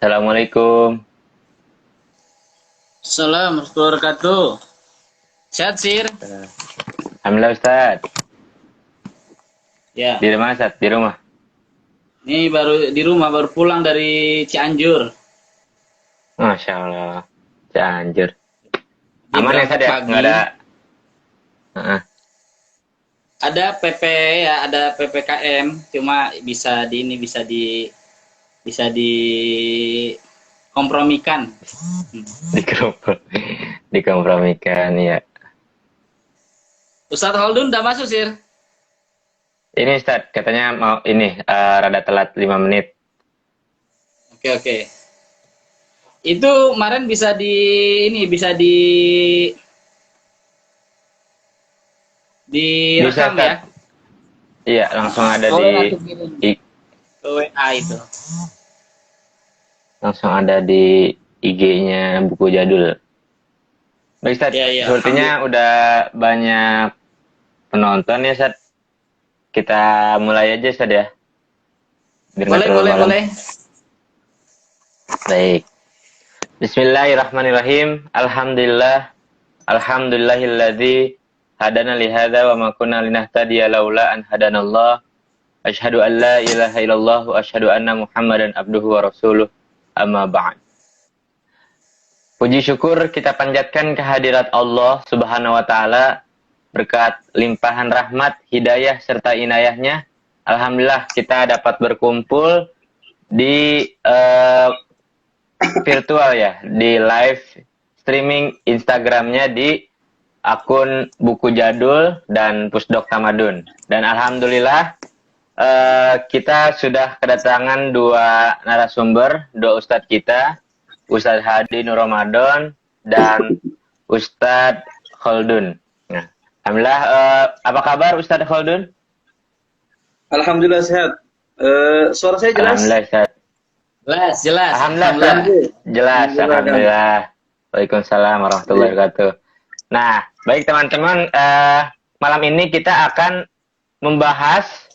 Assalamualaikum. Assalamualaikum warahmatullahi wabarakatuh. Sehat, Sir? Alhamdulillah Ustaz. Ya. Di mana Ustaz? Di rumah. Ini baru di rumah, baru pulang dari Cianjur. Masya Allah. Cianjur. Jadi Aman ya Ustaz berangkat ya? Nggak pagi. ada. Heeh. Ada PP ya, ada PPKM. Cuma bisa di kompromikan. Dikomprom- Dikompromikan ya. Ustadz Holdun udah masuk, Sir? Ini Ustaz, katanya mau ini rada telat 5 menit. Oke, oke. Itu kemarin bisa Bisa direkam Ustaz. ya. Iya, langsung ada Boleh di nanti kirim i- ke WA itu. langsung ada di IG-nya buku jadul. Baik Ustaz, Ya, ya, alhamdulillah. sepertinya udah banyak penonton ya Ustaz. Kita mulai aja Ustaz ya. Biar nggak Boleh, terlalu boleh, malam. boleh. Baik. Bismillahirrahmanirrahim. Alhamdulillahilladzi hadana li hadza wa ma kunna linahtadiya laula an hadanallah. Asyhadu an la ilaha illallah wa asyhadu anna Muhammadan abduhu wa rasuluh. Amma ba'd. Puji syukur kita panjatkan kehadirat Allah Subhanahu wa taala berkat limpahan rahmat, hidayah serta inayahnya. Alhamdulillah kita dapat berkumpul di virtual ya, di live streaming Instagramnya di akun Buku Jadul dan Pusdok Tamadun. Dan alhamdulillah kita sudah kedatangan dua narasumber, dua ustadz kita, Ustadz Hadi Nur Ramadan dan Ustadz Kholdun. Nah, alhamdulillah, apa kabar Ustadz Kholdun? Alhamdulillah sehat. Suara saya jelas? Alhamdulillah sehat. Jelas, jelas. Alhamdulillah, Alhamdulillah. jelas, alhamdulillah. Waalaikumsalam warahmatullahi wabarakatuh. Nah, baik teman-teman, malam ini kita akan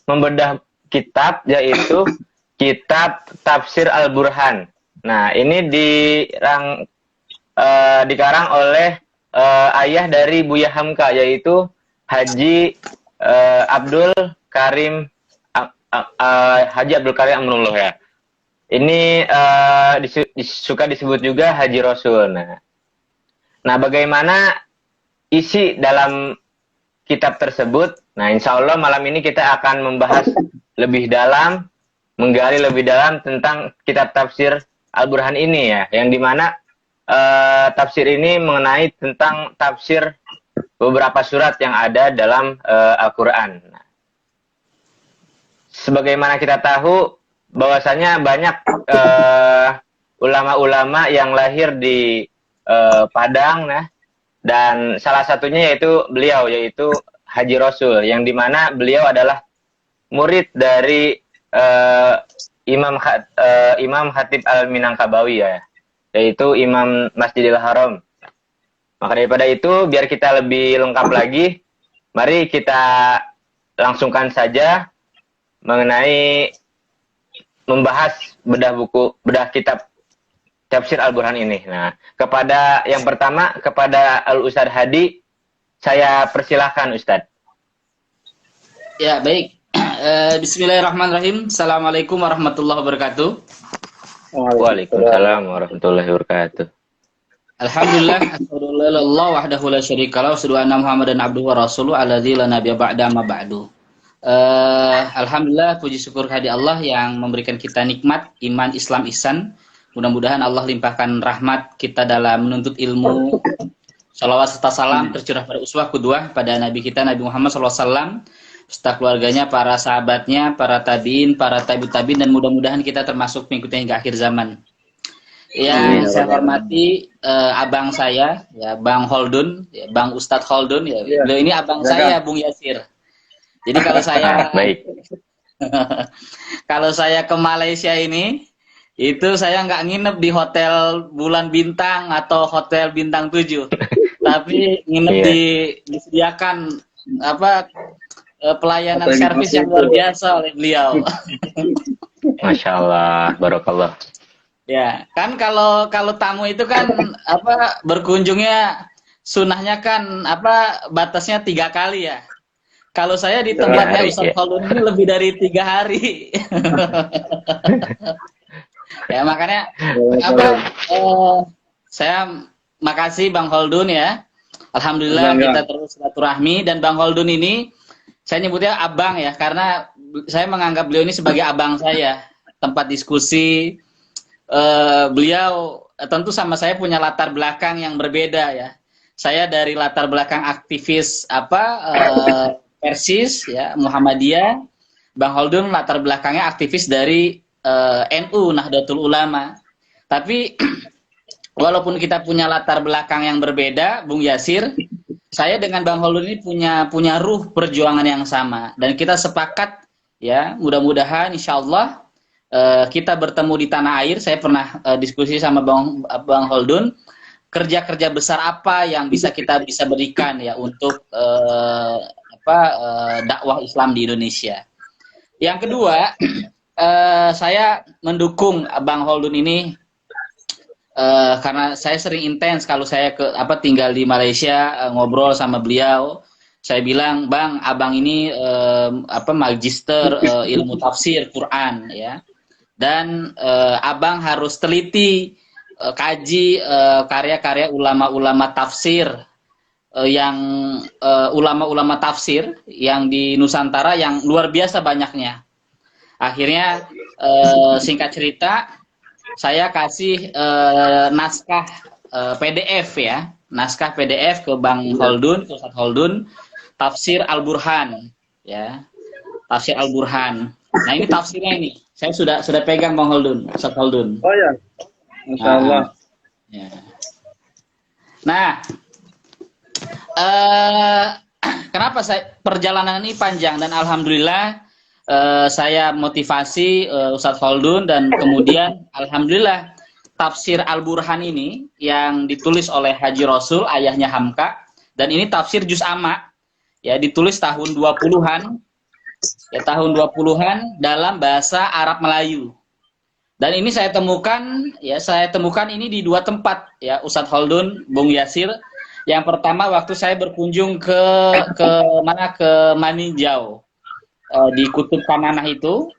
membedah kitab, yaitu kitab Tafsir Al-Burhan. Nah, ini dikarang oleh ayah dari Buya Hamka, yaitu Haji Abdul Karim Haji Abdul Karim Amrullah ya. Ini suka disebut juga Haji Rasul. Nah, bagaimana isi dalam kitab tersebut? Nah, insya Allah malam ini kita akan membahas lebih dalam, menggali lebih dalam tentang kitab tafsir Al-Burhan ini ya, yang dimana tafsir ini mengenai tentang tafsir beberapa surat yang ada dalam Al-Quran. Nah, sebagaimana kita tahu bahwasanya banyak ulama-ulama yang lahir di Padang, nah, dan salah satunya yaitu Haji Rasul, yang dimana beliau adalah murid dari Imam Khatib Al-Minangkabawi ya, yaitu Imam Masjidil Haram. Maka daripada itu, biar kita lebih lengkap lagi, mari kita langsungkan saja mengenai membahas bedah kitab Tafsir Al-Burhan ini. Nah, kepada yang pertama, kepada Al-Ustadz Hadi, saya persilahkan Ustadz. Ya, baik. Bismillahirrahmanirrahim. Assalamualaikum warahmatullahi wabarakatuh. Waalaikumsalam warahmatullahi wabarakatuh. Alhamdulillah, alhamdulillah wahdahu la syarika lahu, asyhadu anna Muhammadan abduhu wa rasuluhu alladzi la nabiyya ba'da ma ba'du. Alhamdulillah, puji syukur kehadirat Allah yang memberikan kita nikmat iman, Islam, ihsan. Mudah-mudahan Allah limpahkan rahmat kita dalam menuntut ilmu. Shalawat serta salam tercurah pada uswah qudwah pada Nabi kita Nabi Muhammad SAW, serta keluarganya, para sahabatnya, para tabiin, para tabi'in, dan mudah-mudahan kita termasuk mengikutnya hingga akhir zaman. Yang saya hormati abang saya, ya Bang Holdun, ya, Bang Ustadz Holdun, ya. Beliau ini abang saya, Bung Yasir. Jadi kalau saya baik. Kalau saya ke Malaysia ini, itu saya nggak nginep di hotel bulan bintang atau hotel bintang 7, tapi nginep disediakan pelayanan servis yang luar biasa oleh beliau. Masya Allah, barokallah. Ya, kan kalau tamu itu kan berkunjungnya sunahnya kan batasnya 3 kali ya. Kalau saya di tempatnya Ustadz Khalun ini lebih dari 3 hari. Ya makanya saya makasih Bang Holdun ya. Alhamdulillah kita terus silaturahmi, dan Bang Holdun ini saya nyebutnya abang ya, karena saya menganggap beliau ini sebagai abang saya. Tempat diskusi, beliau tentu sama saya punya latar belakang yang berbeda ya. Saya dari latar belakang aktivis Persis ya, Muhammadiyah. Bang Holdun latar belakangnya aktivis dari NU Nahdlatul Ulama. Tapi walaupun kita punya latar belakang yang berbeda, Bung Yasir, saya dengan Bang Holdun ini punya ruh perjuangan yang sama, dan kita sepakat ya, mudah-mudahan insyaallah kita bertemu di tanah air. Saya pernah diskusi sama Bang Holdun, kerja-kerja besar apa yang kita berikan ya untuk dakwah Islam di Indonesia. Yang kedua, saya mendukung Bang Holdun ini karena saya sering intens kalau saya tinggal di Malaysia, ngobrol sama beliau. Saya bilang, Bang, abang ini magister ilmu tafsir Quran ya. Dan abang harus teliti kaji karya-karya ulama-ulama tafsir ulama-ulama tafsir yang di Nusantara yang luar biasa banyaknya. Akhirnya singkat cerita, saya kasih naskah PDF ya, naskah PDF ke Bang Holdun, ke Ustadz Holdun, Tafsir Al-Burhan ya, Tafsir Al-Burhan. Nah ini tafsirnya ini, saya sudah pegang Bang Holdun, Ustadz Holdun. Oh ya, Masya Allah. Ya. Nah, kenapa perjalanan ini panjang, dan alhamdulillah saya motivasi Ustadz Holdun, dan kemudian alhamdulillah tafsir Al-Burhan ini yang ditulis oleh Haji Rasul, ayahnya Hamka, dan ini tafsir juz amma ya, ditulis tahun 20-an ya, tahun 20-an dalam bahasa Arab Melayu. Dan ini saya temukan ini di 2 tempat ya, Ustadz Holdun, Bung Yasir. Yang pertama waktu saya berkunjung ke Maninjau, di Kutub Kamanah itu,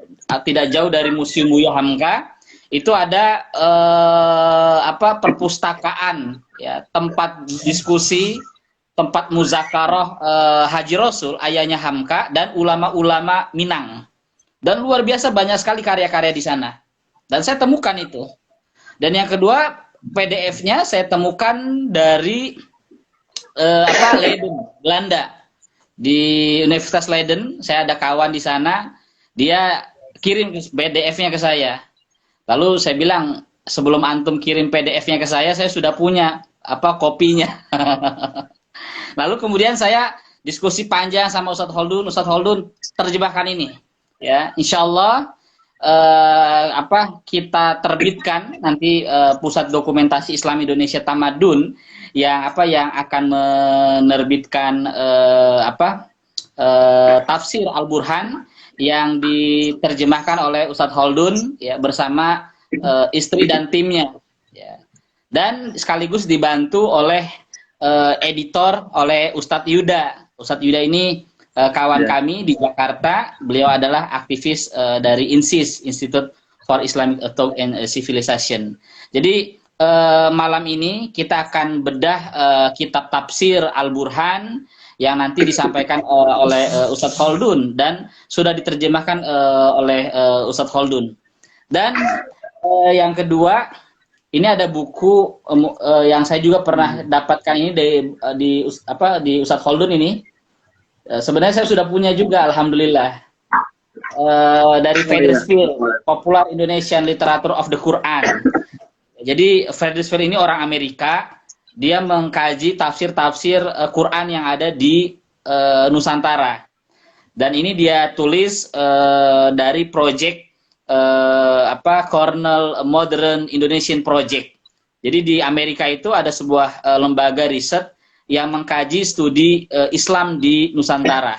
tidak jauh dari Museum Buya Hamka, itu ada perpustakaan ya, tempat diskusi, tempat muzakarah Haji Rasul, ayahnya Hamka, dan ulama-ulama Minang. Dan luar biasa banyak sekali karya-karya di sana. Dan saya temukan itu. Dan yang kedua, PDF-nya saya temukan dari Leiden, Belanda. Di Universitas Leiden, saya ada kawan di sana, dia kirim PDF-nya ke saya. Lalu saya bilang, sebelum antum kirim PDF-nya ke saya sudah punya kopinya. Lalu kemudian saya diskusi panjang sama Ustadz Holdun terjemahkan ini. Ya, insya Allah kita terbitkan nanti Pusat Dokumentasi Islam Indonesia Tamadun yang akan menerbitkan tafsir Al-Burhan yang diterjemahkan oleh Ustadz Holdun ya bersama istri dan timnya ya. Dan sekaligus dibantu oleh editor oleh Ustadz Yuda. Ustadz Yuda ini kawan kami di Jakarta. Beliau adalah aktivis dari INSIS, Institute for Islamic Thought and Civilization. Jadi malam ini kita akan bedah kitab tafsir Al-Burhan yang nanti disampaikan oleh Ustadz Holdun dan sudah diterjemahkan oleh Ustadz Holdun. Dan yang kedua, ini ada buku yang saya juga pernah dapatkan ini di Ustadz Holdun ini. Sebenarnya saya sudah punya juga, alhamdulillah. Dari Federsfield, Popular Indonesian Literature of the Quran. Jadi Federsfield ini orang Amerika, dia mengkaji tafsir-tafsir Quran yang ada di Nusantara. Dan ini dia tulis dari project Cornell Modern Indonesian Project. Jadi di Amerika itu ada sebuah lembaga riset yang mengkaji studi Islam di Nusantara.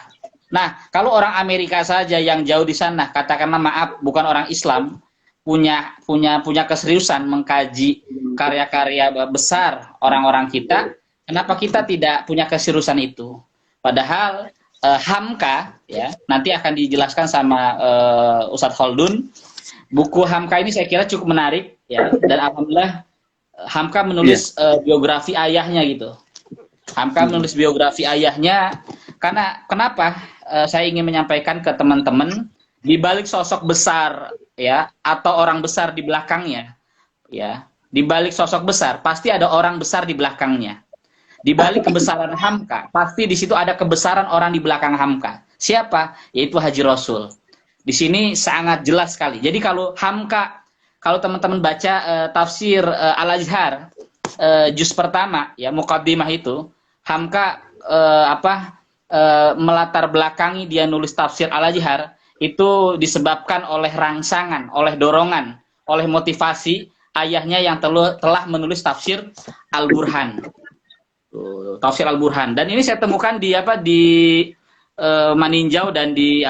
Nah, kalau orang Amerika saja yang jauh di sana, katakanlah maaf, bukan orang Islam, punya keseriusan mengkaji karya-karya besar orang-orang kita, kenapa kita tidak punya keseriusan itu? Padahal Hamka ya nanti akan dijelaskan sama Ustadz Holdun. Buku Hamka ini saya kira cukup menarik ya, dan alhamdulillah Hamka menulis biografi ayahnya gitu. Hamka menulis biografi ayahnya karena kenapa saya ingin menyampaikan ke teman-teman di balik sosok besar ya atau orang besar di belakangnya ya, di balik sosok besar pasti ada orang besar di belakangnya. Di balik kebesaran Hamka pasti di situ ada kebesaran orang di belakang Hamka. Siapa? Yaitu Haji Rasul. Di sini sangat jelas sekali. Jadi kalau Hamka, kalau teman-teman baca tafsir Al-Azhar juz pertama ya muqaddimah itu, Hamka melatar belakangi dia nulis tafsir Al-Azhar itu disebabkan oleh rangsangan, oleh dorongan, oleh motivasi ayahnya yang telah menulis tafsir Al-Burhan. Tafsir Al-Burhan. Dan ini saya temukan di Maninjau dan di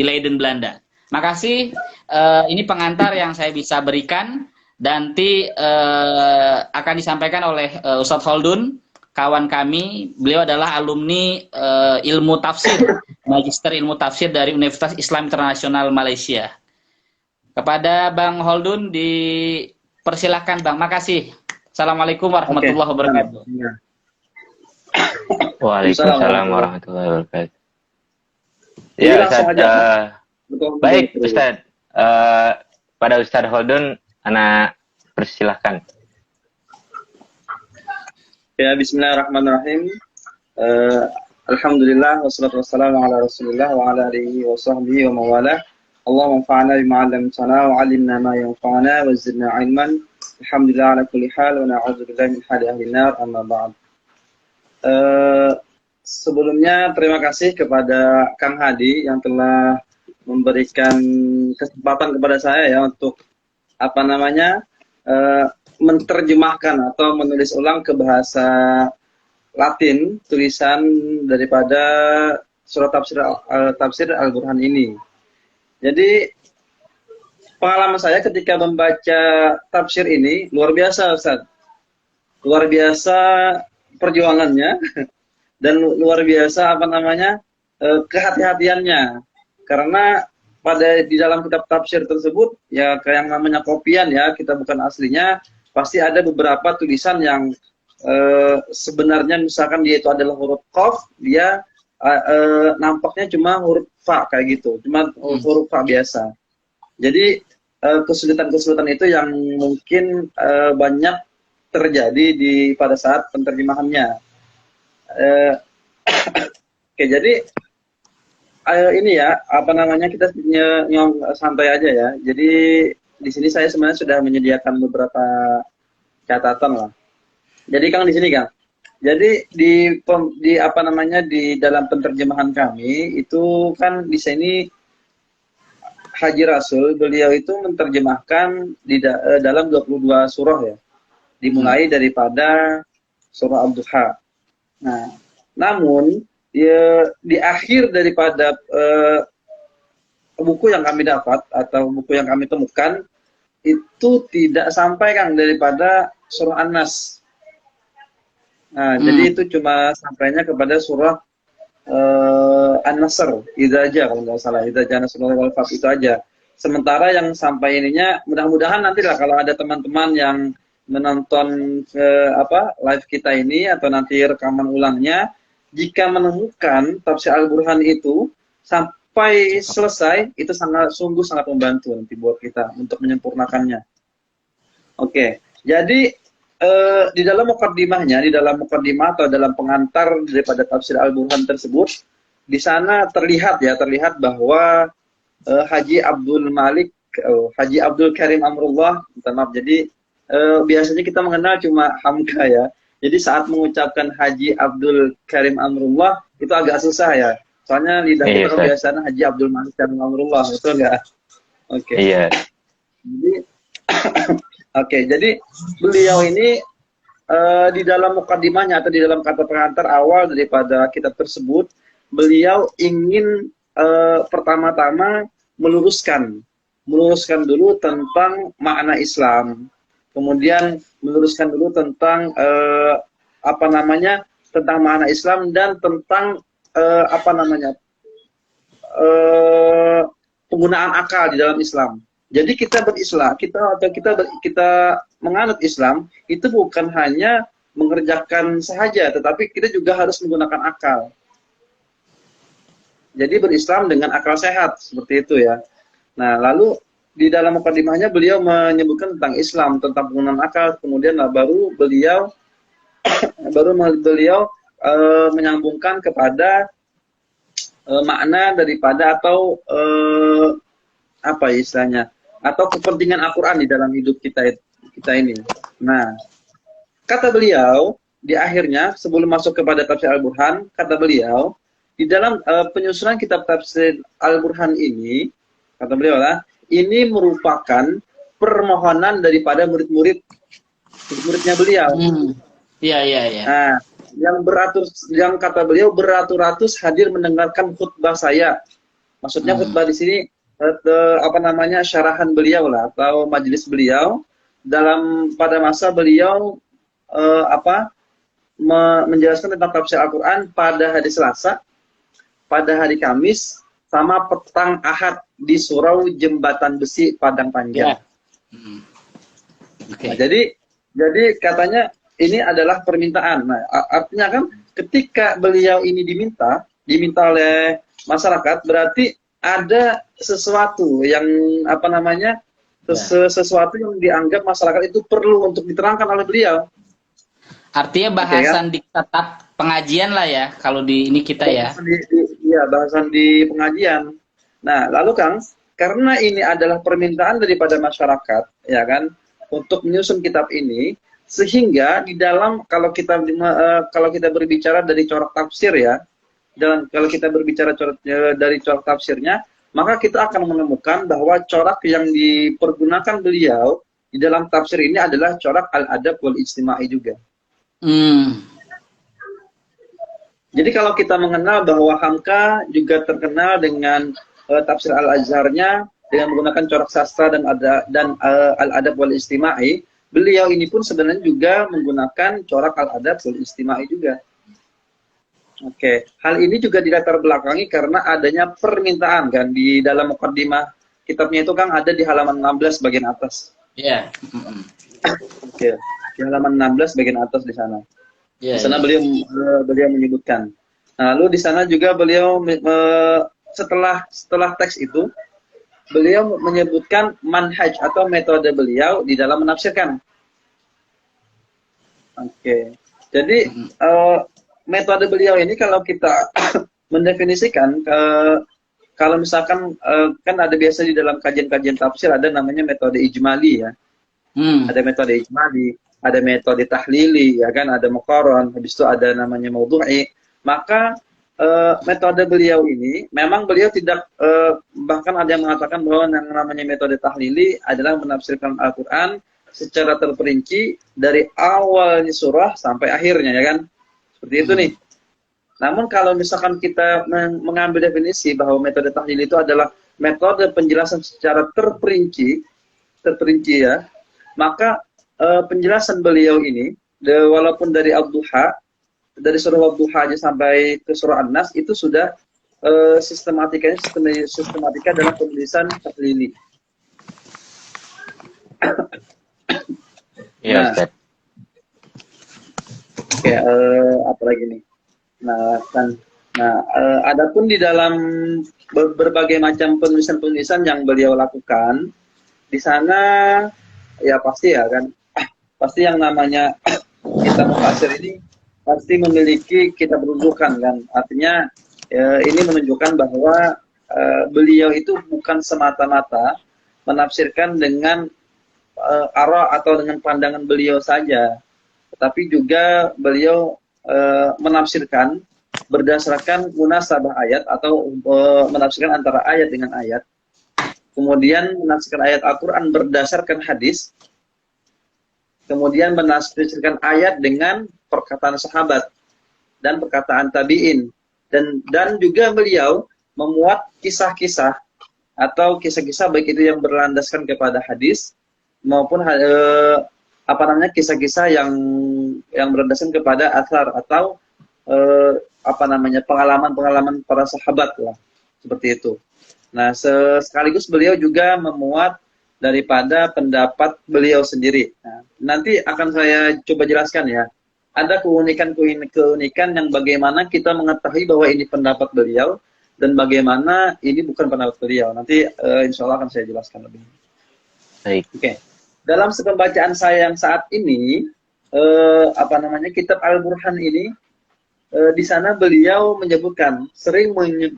Leiden, Belanda. Makasih, ini pengantar yang saya bisa berikan. Nanti akan disampaikan oleh Ustadz Holdun, kawan kami. Beliau adalah alumni ilmu tafsir, Magister ilmu tafsir dari Universitas Islam Internasional Malaysia. Kepada Bang Holdun dipersilakan Bang. Makasih. Assalamualaikum warahmatullahi wabarakatuh. Waalaikumsalam warahmatullahi wabarakatuh. Ya Ustaz, baik Ustaz. Pada Ustadz Holdun, ana persilahkan. Ya, bismillahirrahmanirrahim. Alhamdulillah wassalatu wassalamu ala Rasulillah wa ala alihi wa sahbihi wa mawalah. Allahumma anfa'na bima 'allamtana wa 'allimna ma yanfa'una wa zidna 'ilman. Alhamdulillah ala kulli hal wa na'udzu billahi min hali ahli nar, amma ba'd. Sebelumnya terima kasih kepada Kang Hadi yang telah memberikan kesempatan kepada saya ya untuk menerjemahkan atau menulis ulang ke bahasa Latin tulisan daripada surat tafsir Al-Burhan ini. Jadi pengalaman saya ketika membaca tafsir ini luar biasa, Ustaz. Luar biasa perjuangannya dan luar biasa kehati-hatiannya. Karena di dalam kitab tafsir tersebut ya kayak yang namanya kopian ya, kita bukan aslinya, pasti ada beberapa tulisan yang sebenarnya misalkan dia itu adalah huruf qaf, dia nampaknya cuma huruf fa kayak gitu, cuma huruf fa biasa. Jadi kesulitan-kesulitan itu yang mungkin banyak terjadi pada saat penterjemahannya. Oke, jadi ini ya, kita santai aja ya. Jadi di sini saya sebenarnya sudah menyediakan beberapa catatan lah. Jadi Kang di sini Kang. Jadi di dalam penterjemahan kami itu kan di sini Haji Rasul, beliau itu menerjemahkan dalam 22 surah ya. Dimulai daripada surah Ad-Duha. Nah, namun ya, di akhir daripada buku yang kami dapat atau buku yang kami temukan itu tidak sampai Kang daripada surah An-Nas. Nah, jadi itu cuma sampainya kepada surah An-Nasr, itu aja kalau nggak salah, itu aja Nasrullah wal Fath itu aja. Sementara yang sampai ininya, mudah-mudahan nanti lah kalau ada teman-teman yang menonton live kita ini atau nanti rekaman ulangnya, jika menemukan tafsir Al-Burhan itu sampai selesai, itu sungguh sangat membantu nanti buat kita untuk menyempurnakannya. Oke, jadi di dalam mukaddimah atau dalam pengantar daripada tafsir Al-Burhan tersebut, di sana terlihat bahwa Haji Abdul Karim Amrullah, maaf, jadi biasanya kita mengenal cuma Hamka ya. Jadi saat mengucapkan Haji Abdul Karim Amrullah itu agak susah ya. Soalnya lidah kita biasanya Haji Abdul Malik Karim Amrullah, betul nggak? Oke. Iya. Jadi Oke, jadi beliau ini di dalam mukaddimahnya atau di dalam kata pengantar awal daripada kitab tersebut, beliau ingin pertama-tama meluruskan dulu tentang makna Islam, kemudian meluruskan dulu tentang tentang makna Islam dan tentang penggunaan akal di dalam Islam. Jadi kita menganut Islam itu bukan hanya mengerjakan saja, tetapi kita juga harus menggunakan akal. Jadi berislam dengan akal sehat seperti itu ya. Nah, lalu di dalam mukaddimahnya beliau menyebutkan tentang Islam, tentang penggunaan akal, kemudian baru beliau menyambungkan kepada makna daripada atau apa istilahnya, atau kepentingan Al-Quran di dalam hidup kita ini. Nah, kata beliau di akhirnya sebelum masuk kepada tafsir Al-Burhan, kata beliau di dalam penyusunan kitab tafsir Al-Burhan ini, kata beliau lah, ini merupakan permohonan daripada murid-muridnya beliau. Iya. Nah, yang kata beliau beratus-ratus hadir mendengarkan khutbah saya. Maksudnya khutbah di sini syarahan beliau lah atau majelis beliau pada masa beliau menjelaskan tentang tafsir Al-Quran pada hari Selasa, pada hari Kamis, sama petang Ahad di Surau Jembatan Besi Padang Panjang. Okay. Nah, jadi katanya ini adalah permintaan. Nah, artinya kan ketika beliau ini diminta oleh masyarakat, berarti ada sesuatu yang sesuatu yang dianggap masyarakat itu perlu untuk diterangkan oleh beliau. Artinya bahasan di kitab pengajian lah ya, kalau di ini kita ya. Iya, bahasan di pengajian. Nah, lalu Kang, karena ini adalah permintaan daripada masyarakat, ya kan, untuk menyusun kitab ini, sehingga di dalam kalau kita berbicara dari corak tafsir ya, dan kalau kita berbicara dari corak tafsirnya, maka kita akan menemukan bahwa corak yang dipergunakan beliau di dalam tafsir ini adalah corak al-adab wal ijtimai juga. Jadi kalau kita mengenal bahwa Hamka juga terkenal dengan tafsir al-Azharnya dengan menggunakan corak sastra dan al-adab wal ijtimai, beliau ini pun sebenarnya juga menggunakan corak al-adab wal ijtimai juga. Oke, hal ini juga dilatar belakangi karena adanya permintaan kan di dalam mukaddimah kitabnya itu kan ada di halaman 16 bagian atas. Iya. Oke, di halaman 16 bagian atas di sana. Di sana beliau menyebutkan. Nah, lalu di sana juga beliau setelah teks itu beliau menyebutkan manhaj atau metode beliau di dalam menafsirkan. Oke. Jadi metode beliau ini kalau kita mendefinisikan kalau misalkan kan ada biasa di dalam kajian-kajian tafsir ada namanya metode ijmali ya. Ada metode ijmali, ada metode tahlili ya kan, ada muqarran, habis itu ada namanya maudhu'i. Maka metode beliau ini, memang beliau tidak, bahkan ada yang mengatakan bahwa yang namanya metode tahlili adalah menafsirkan Al-Quran secara terperinci dari awalnya surah sampai akhirnya, ya kan? Seperti itu nih. Namun kalau misalkan kita mengambil definisi bahwa metode tahlil itu adalah metode penjelasan secara terperinci ya, maka penjelasan beliau ini, walaupun dari Ad-Duha, dari surah Ad-Duha aja sampai ke surah An-Nas, itu sudah sistematika dalam penulisan tahlili. Iya, Nah, Ustaz. oke, apa lagi nih? Adapun di dalam berbagai macam penulisan-penulisan yang beliau lakukan, di sana ya pasti ya kan, pasti yang namanya kitab tafsir ini pasti memiliki kitab rujukan kan. Artinya ini menunjukkan bahwa beliau itu bukan semata-mata menafsirkan dengan arah atau dengan pandangan beliau saja, tetapi juga beliau menafsirkan berdasarkan munasabah ayat atau menafsirkan antara ayat dengan ayat, kemudian menafsirkan ayat Al-Quran berdasarkan hadis, kemudian menafsirkan ayat dengan perkataan sahabat dan perkataan tabi'in, dan juga beliau memuat kisah-kisah atau kisah-kisah baik itu yang berlandaskan kepada hadis maupun kisah-kisah yang berlandaskan kepada athar atau pengalaman-pengalaman para sahabat lah, seperti itu. Nah, sekaligus beliau juga memuat daripada pendapat beliau sendiri. Nah, nanti akan saya coba jelaskan ya. Ada keunikan yang bagaimana kita mengetahui bahwa ini pendapat beliau dan bagaimana ini bukan pendapat beliau. Nanti insya Allah akan saya jelaskan lebih. Baik. Oke. Dalam pembacaan saya yang saat ini, kitab Al-Burhan ini, di sana beliau sering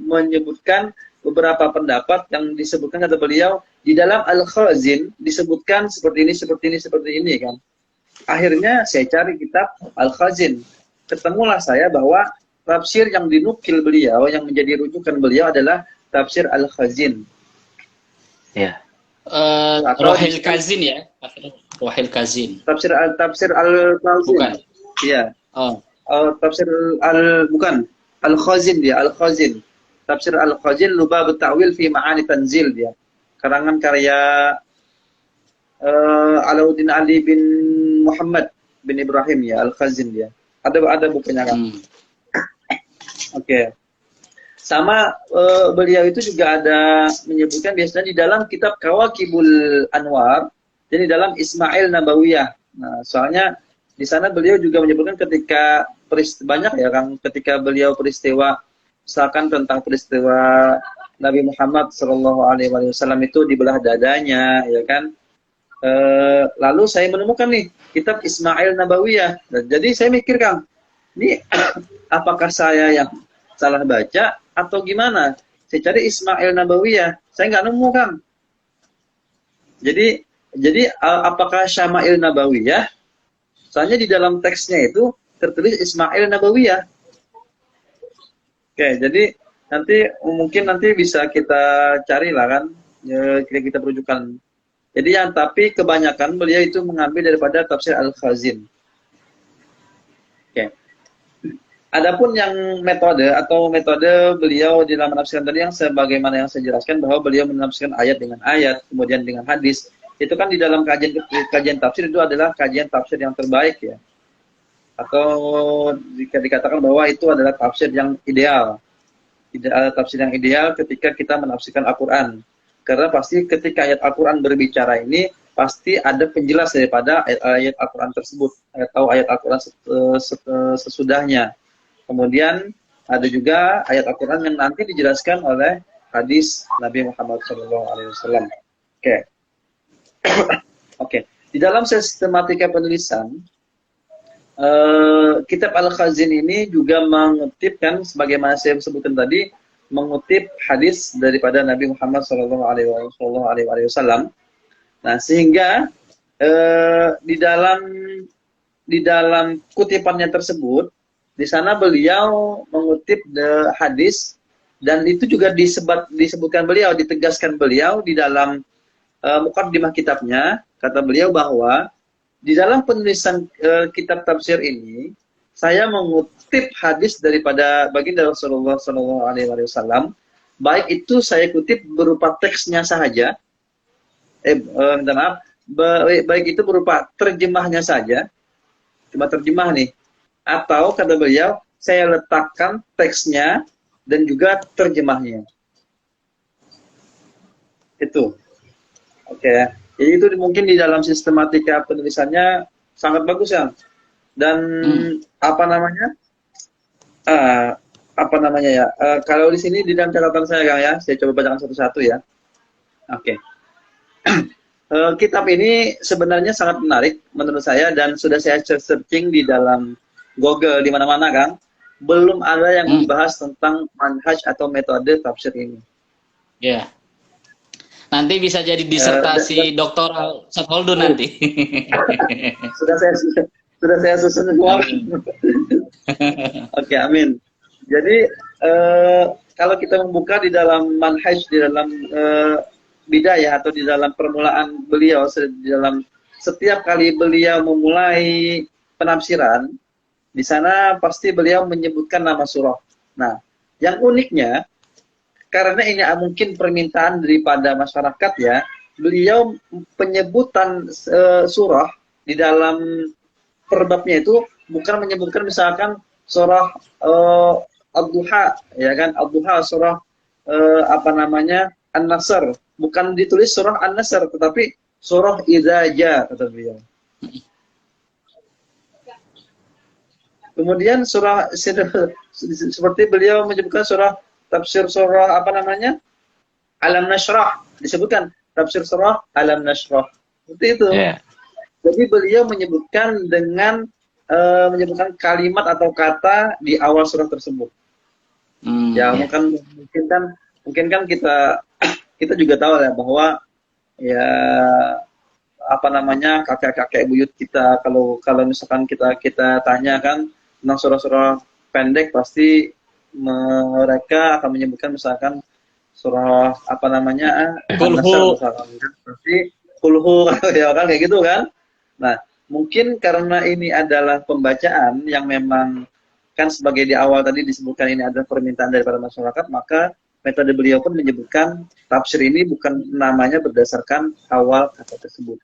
menyebutkan beberapa pendapat yang disebutkan kata beliau di dalam Al-Khazin disebutkan seperti ini kan. Akhirnya saya cari kitab Al-Khazin, ketemulah saya bahwa tafsir yang dinukil beliau, yang menjadi rujukan beliau adalah tafsir Al-Khazin. Ya. Rohil Kazin ya, Rohil Kazin. Tafsir Al-Khazin. Bukan. Iya. Oh. Tafsir bukan Al-Khazin dia, Al-Khazin. Tafsir Al-Khazin Lubab Ta'wil fi Ma'ani Tanzil dia. Karangan karya Alauddin Ali bin Muhammad bin Ibrahim ya, Al-Khazin dia. Ada bukunya kan. Oke. Sama beliau itu juga ada menyebutkan biasanya di dalam kitab Kawakibul Anwar, jadi dalam Ismail Nabawiyah. Nah, soalnya di sana beliau juga menyebutkan ketika banyak ya Kang, ketika beliau peristiwa, misalkan tentang peristiwa Nabi Muhammad SAW itu dibelah dadanya, ya kan. Lalu saya menemukan nih kitab Ismail Nabawiyah. Jadi saya mikir Kang, ini apakah saya yang salah baca atau gimana? Saya cari Ismail Nabawiyah, saya nggak nemu Kang. Jadi apakah Syama'il Nabawiyah? Soalnya di dalam teksnya itu tertulis Ismail Nabawiyah. Oke, jadi mungkin nanti bisa kita carilah kan, ya, kita rujukan. Jadi tapi kebanyakan beliau itu mengambil daripada tafsir Al-Khazin. Oke. Adapun yang metode beliau di dalam menafsirkan tadi yang sebagaimana yang saya jelaskan bahwa beliau menafsirkan ayat dengan ayat, kemudian dengan hadis, itu kan di dalam kajian tafsir itu adalah kajian tafsir yang terbaik ya. Atau dikatakan bahwa itu adalah tafsir yang ideal. Tidak ada tafsir yang ideal ketika kita menafsirkan Al-Quran. Karena pasti ketika ayat Al-Quran berbicara ini, pasti ada penjelas daripada ayat Al-Quran tersebut, atau ayat Al-Quran sesudahnya. Kemudian ada juga ayat Al-Quran yang nanti dijelaskan oleh hadis Nabi Muhammad SAW. Oke. Oke. Di dalam sistematika penulisan, kitab Al-Khazin ini juga mengutipkan, sebagaimana saya sebutkan tadi, mengutip hadis daripada Nabi Muhammad SAW. Nah, sehingga di dalam kutipannya tersebut Di sana beliau mengutip hadis, dan itu juga disebutkan beliau, ditegaskan beliau di dalam mukaddimah kitabnya. Kata beliau bahwa di dalam penulisan kitab tafsir ini, saya mengutip hadis daripada baginda Rasulullah SAW, baik itu saya kutip berupa teksnya saja, minta maaf, baik itu berupa terjemahnya saja, cuma terjemah nih, atau kata beliau, saya letakkan teksnya dan juga terjemahnya. Itu. Oke. Jadi itu mungkin di dalam sistematika penulisannya sangat bagus ya. Dan apa namanya? Kalau di sini di dalam catatan saya, Kang ya, saya coba bacakan satu-satu ya. Oke. Kitab ini sebenarnya sangat menarik menurut saya, dan sudah saya searching di dalam Google di mana-mana, Kang. Belum ada yang membahas tentang manhaj atau metode tafsir ini. Ya. Nanti bisa jadi disertasi doktoral Ustaz nanti. sudah saya susun semua. Oke, amin. Jadi kalau kita membuka di dalam manhaj, di dalam bidayah atau di dalam permulaan beliau, di dalam setiap kali beliau memulai penafsiran, di sana pasti beliau menyebutkan nama surah. Nah, yang uniknya, karena ini mungkin permintaan daripada masyarakat ya, beliau penyebutan surah di dalam perbabnya itu bukan menyebutkan misalkan surah Ad-Duha, ya kan, Ad-Duha, surah An-Nasr, bukan ditulis surah An-Nasr, tetapi surah Idza Ja, kata beliau. Kemudian surah seperti beliau menyebutkan surah tafsir surah Alam Nashrah, disebutkan tafsir surah Alam Nashrah. Seperti itu. Yeah. Jadi beliau menyebutkan dengan menyebutkan kalimat atau kata di awal surah tersebut. Ya, mungkin kan kita juga tahu ya bahwa ya kakek-kakek buyut kita, kalau misalkan kita tanya kan tentang surah-surah pendek, pasti mereka akan menyebutkan misalkan surah An-Nasr misalkan, pasti kulhu ya kan, kayak gitu kan. Nah, mungkin karena ini adalah pembacaan yang memang kan sebagai di awal tadi disebutkan ini adalah permintaan daripada masyarakat, maka metode beliau pun menyebutkan tafsir ini bukan namanya berdasarkan awal kata tersebut.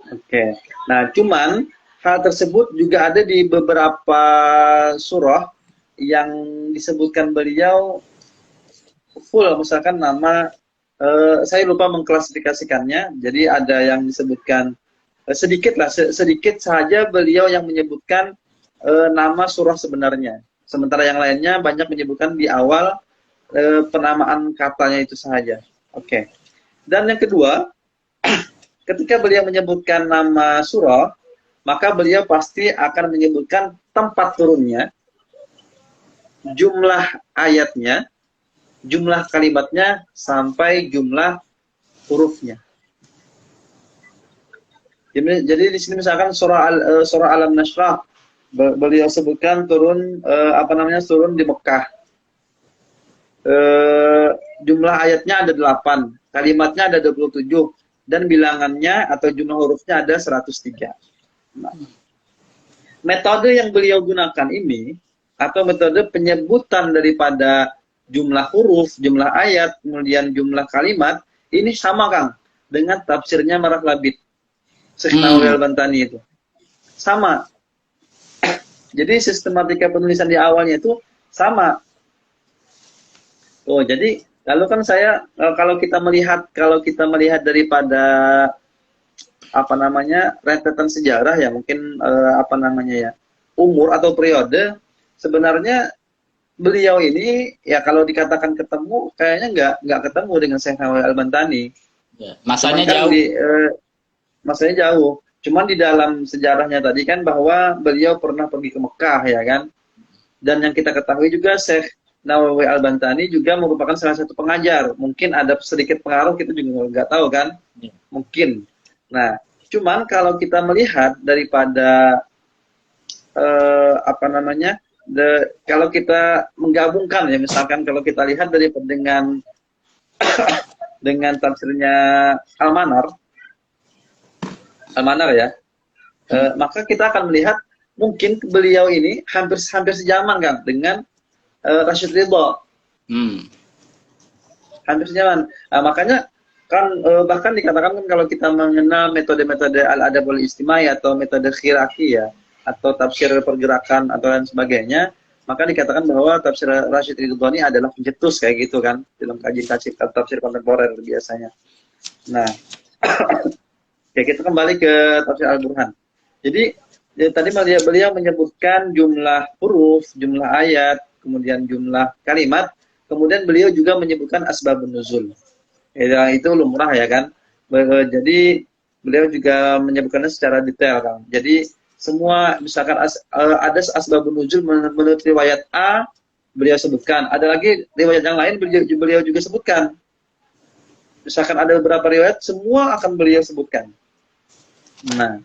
Oke. Nah, cuman hal tersebut juga ada di beberapa surah yang disebutkan beliau full, misalkan nama, saya lupa mengklasifikasikannya, jadi ada yang disebutkan sedikit saja beliau yang menyebutkan nama surah sebenarnya, sementara yang lainnya banyak menyebutkan di awal penamaan katanya itu saja. Oke. Dan yang kedua, ketika beliau menyebutkan nama surah, maka beliau pasti akan menyebutkan tempat turunnya, jumlah ayatnya, jumlah kalimatnya, sampai jumlah hurufnya. Jadi di sini misalkan surah Alam Nashrah, beliau sebutkan turun turun di Mekah. Jumlah ayatnya ada 8, kalimatnya ada 27, dan bilangannya atau jumlah hurufnya ada 103. Nah, metode yang beliau gunakan ini, atau metode penyebutan daripada jumlah huruf, jumlah ayat, kemudian jumlah kalimat, ini sama, Kang, dengan tafsirnya Marah Labid, Syekh Nawawi Al-Bantani itu. Sama. Jadi sistematika penulisan di awalnya itu sama. Oh, jadi lalu kan saya kalau kita melihat daripada rentetan sejarah ya, mungkin umur atau periode, sebenarnya beliau ini ya kalau dikatakan ketemu, kayaknya nggak ketemu dengan Syekh Nawawi Al-Bantani. Ya, masanya jauh. Masanya jauh. Cuman di dalam sejarahnya tadi kan bahwa beliau pernah pergi ke Mekah, ya kan. Dan yang kita ketahui juga Syekh Nawawi Al-Bantani juga merupakan salah satu pengajar. Mungkin ada sedikit pengaruh, kita juga nggak tahu kan. Mungkin. Nah, Cuman kalau kita melihat daripada apa namanya, kalau kita menggabungkan ya, misalkan kalau kita lihat dari dengan tafsirnya Al-Manar ya, maka kita akan melihat mungkin beliau ini hampir sejaman kan dengan Rashid Ridho. Hampir sejaman. Nah, makanya kan bahkan dikatakan kan kalau kita mengenal metode-metode al-adab wal istimai atau metode khiraki ya, atau tafsir pergerakan atau lain sebagainya, maka dikatakan bahwa tafsir Rashid Ridho ini adalah pencetus kayak gitu kan dalam kajian tafsir kontemporer biasanya. Nah, ya kita kembali ke tafsir Al-Burhan. Jadi ya, tadi beliau menyebutkan jumlah huruf, jumlah ayat, kemudian jumlah kalimat, kemudian beliau juga menyebutkan asbabun nuzul. Ya, itu lumrah ya kan. Jadi beliau juga menyebutkannya secara detail kan. Jadi semua misalkan ada asbabun nuzul menurut riwayat A beliau sebutkan, ada lagi riwayat yang lain beliau juga sebutkan. Misalkan ada beberapa riwayat, semua akan beliau sebutkan. Nah,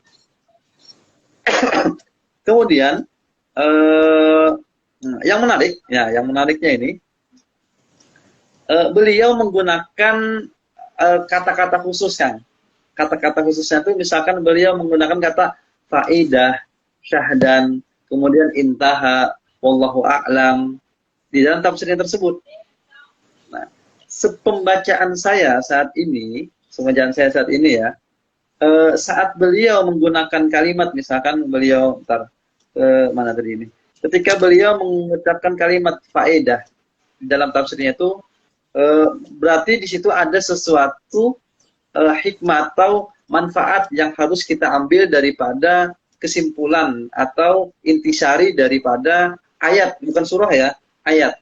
kemudian yang menariknya ini beliau menggunakan kata-kata khusus kan. Kata-kata khususnya itu misalkan beliau menggunakan kata faedah, syahdan, kemudian intaha, wallahu a'lam di dalam tafsirnya tersebut. Nah, sepembacaan saya saat ini ya, saat beliau menggunakan kalimat, misalkan beliau, mana tadi ini, ketika beliau mengucapkan kalimat faedah di dalam tafsirnya itu, berarti di situ ada sesuatu hikmah atau manfaat yang harus kita ambil daripada kesimpulan atau intisari daripada ayat, bukan surah ya, ayat.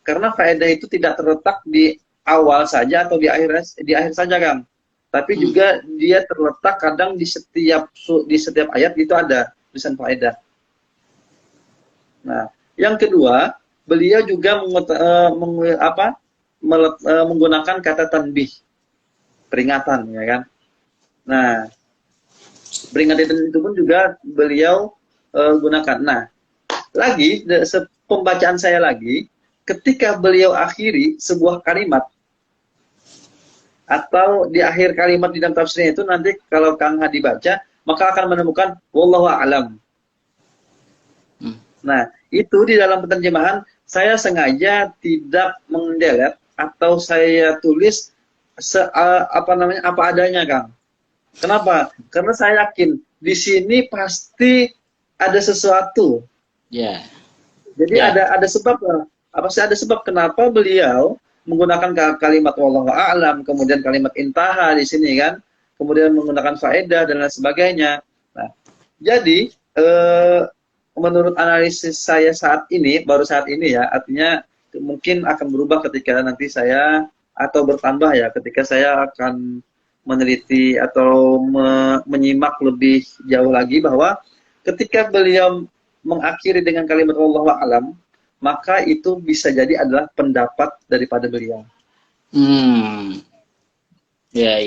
Karena faedah itu tidak terletak di awal saja atau di akhir saja kan, tapi juga dia terletak kadang di setiap ayat itu ada tulisan faedah. Nah, yang kedua, beliau juga menggunakan kata tanbih, peringatan ya kan. Nah, peringatan itu pun juga beliau gunakan. Nah, lagi pembacaan saya lagi, ketika beliau akhiri sebuah kalimat atau di akhir kalimat di dalam tafsirnya itu, nanti kalau Kang Hadi baca, maka akan menemukan wallahu a'lam. Nah, itu di dalam penerjemahan saya sengaja tidak mendelet atau saya tulis apa adanya, Kang. Kenapa? Karena saya yakin di sini pasti ada sesuatu. Ya. Jadi ada sebab, ada sebab kenapa beliau menggunakan kalimat wallahu a'lam, kemudian kalimat intaha di sini kan, kemudian menggunakan faedah dan lain sebagainya. Nah, jadi menurut analisis saya baru saat ini ya, artinya mungkin akan berubah ketika nanti saya, atau bertambah ya, ketika saya akan meneliti atau menyimak lebih jauh lagi, bahwa ketika beliau mengakhiri dengan kalimat wallahu a'lam, maka itu bisa jadi adalah pendapat daripada beliau. Ya.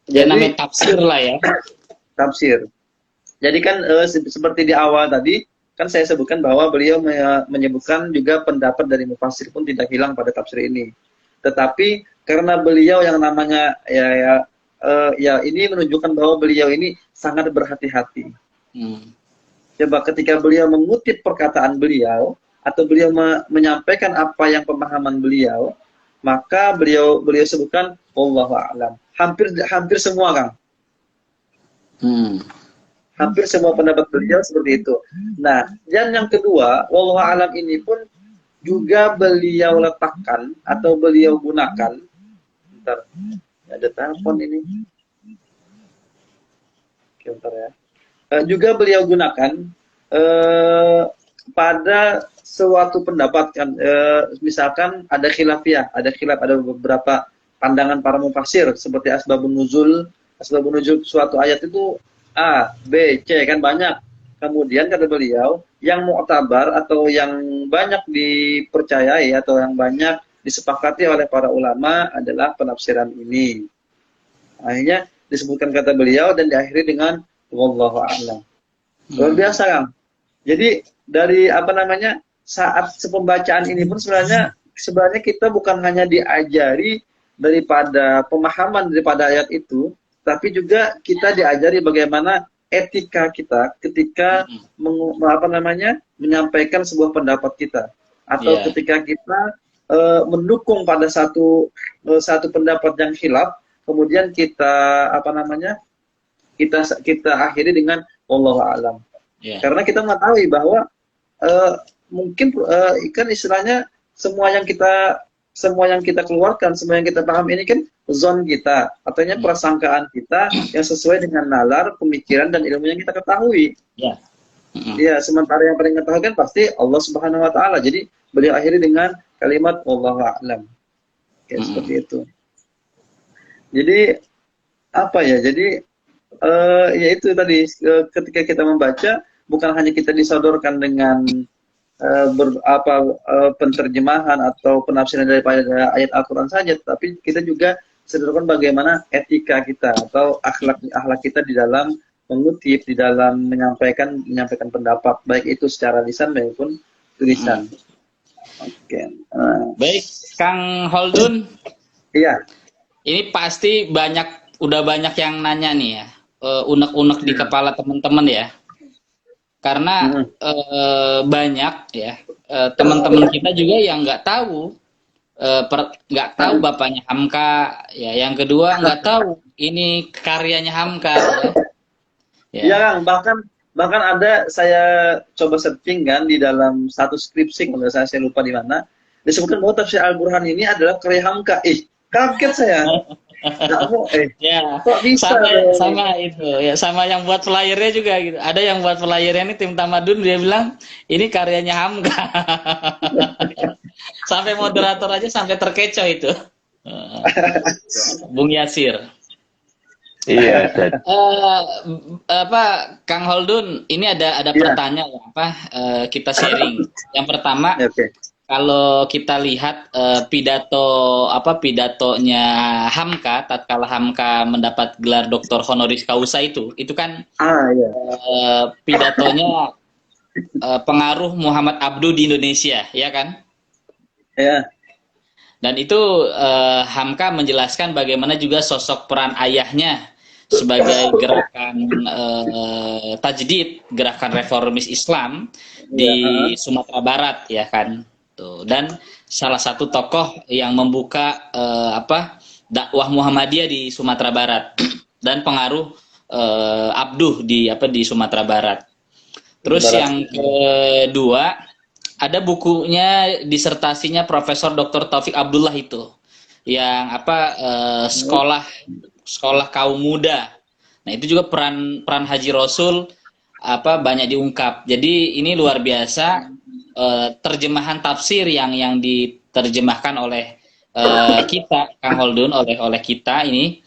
Jadi namanya tafsir lah ya. Tafsir. Jadi kan seperti di awal tadi kan saya sebutkan bahwa beliau menyebutkan juga pendapat dari mufassir pun tidak hilang pada tafsir ini. Tetapi karena beliau yang namanya ini menunjukkan bahwa beliau ini sangat berhati-hati. Coba ketika beliau mengutip perkataan beliau atau beliau menyampaikan apa yang pemahaman beliau, maka beliau sebutkan wallahu a'lam. Hampir semua, Kang. Hampir semua pendapat beliau seperti itu. Nah, dan yang kedua, wallahu a'lam ini pun juga beliau letakkan atau beliau gunakan. Bentar, ada telepon ini. Oke, bentar ya. Juga beliau gunakan pada suatu pendapat kan, misalkan ada khilafiyah, ada beberapa pandangan para mufassir seperti asbabun nuzul suatu ayat itu A, B, C kan banyak. Kemudian kata beliau, yang mu'tabar atau yang banyak dipercayai atau yang banyak disepakati oleh para ulama adalah penafsiran ini. Akhirnya disebutkan kata beliau dan diakhiri dengan wallahu a'lam. Luar biasa, Kang. Jadi dari apa namanya, saat sepembacaan ini pun sebenarnya kita bukan hanya diajari daripada pemahaman daripada ayat itu, tapi juga kita diajari bagaimana etika kita ketika menyampaikan sebuah pendapat kita, atau ketika kita mendukung pada satu pendapat yang khilaf, kemudian kita kita akhiri dengan wallahu a'lam. Karena kita mengetahui bahwa mungkin kan istilahnya semua yang kita keluarkan, semua yang kita paham ini kan zon kita, artinya prasangkaan kita yang sesuai dengan nalar, pemikiran dan ilmu yang kita ketahui. Ya, sementara yang paling mengetahui kan pasti Allah Subhanahu wa taala. Jadi beliau akhiri dengan kalimat wallahu a'lam. Seperti itu. Jadi apa ya? Jadi ya itu tadi, ketika kita membaca bukan hanya kita disodorkan dengan penterjemahan atau penafsiran daripada ayat Al-Quran saja, tapi kita juga disodorkan bagaimana etika kita atau akhlak kita di dalam mengutip, di dalam menyampaikan pendapat, baik itu secara lisan maupun tulisan. Baik, Kang Holdun. Iya. Ini pasti udah banyak yang nanya nih ya, unek-unek di kepala teman-teman ya. Karena banyak ya teman-teman kita juga yang nggak tahu bapaknya Hamka ya. Yang kedua nggak tahu ini karyanya Hamka ya. Iya, Kang, bahkan ada, saya coba searching kan di dalam satu skripsi, kalau saya lupa di mana, disebutkan bahwa tafsir Al-Burhan ini adalah karya Hamka. Kaget saya. Kok bisa? Sama itu ya, sama yang buat flyernya juga gitu. Ada yang buat flyernya ini tim Tamadun, dia bilang ini karyanya Hamka. Sampai moderator aja sampai terkecoh itu. Bung Yasir. Iya. Kang Holdun, ini ada pertanyaan kita sharing. Yang pertama, kalau kita lihat pidatonya Hamka tatkala Hamka mendapat gelar doktor honoris causa itu kan pidatonya pengaruh Muhammad Abduh di Indonesia, ya kan? Ya. Dan itu Hamka menjelaskan bagaimana juga sosok peran ayahnya sebagai gerakan tajdid, gerakan reformis Islam di Sumatera Barat, ya kan? Tuh. Dan salah satu tokoh yang membuka dakwah Muhammadiyah di Sumatera Barat dan pengaruh Abduh di Sumatera Barat. Terus yang kedua, ada bukunya, disertasinya Profesor Dr. Taufik Abdullah itu yang sekolah kaum muda. Nah, itu juga peran Haji Rasul banyak diungkap. Jadi ini luar biasa, terjemahan tafsir yang diterjemahkan oleh kita, Kang Holdun, oleh kita ini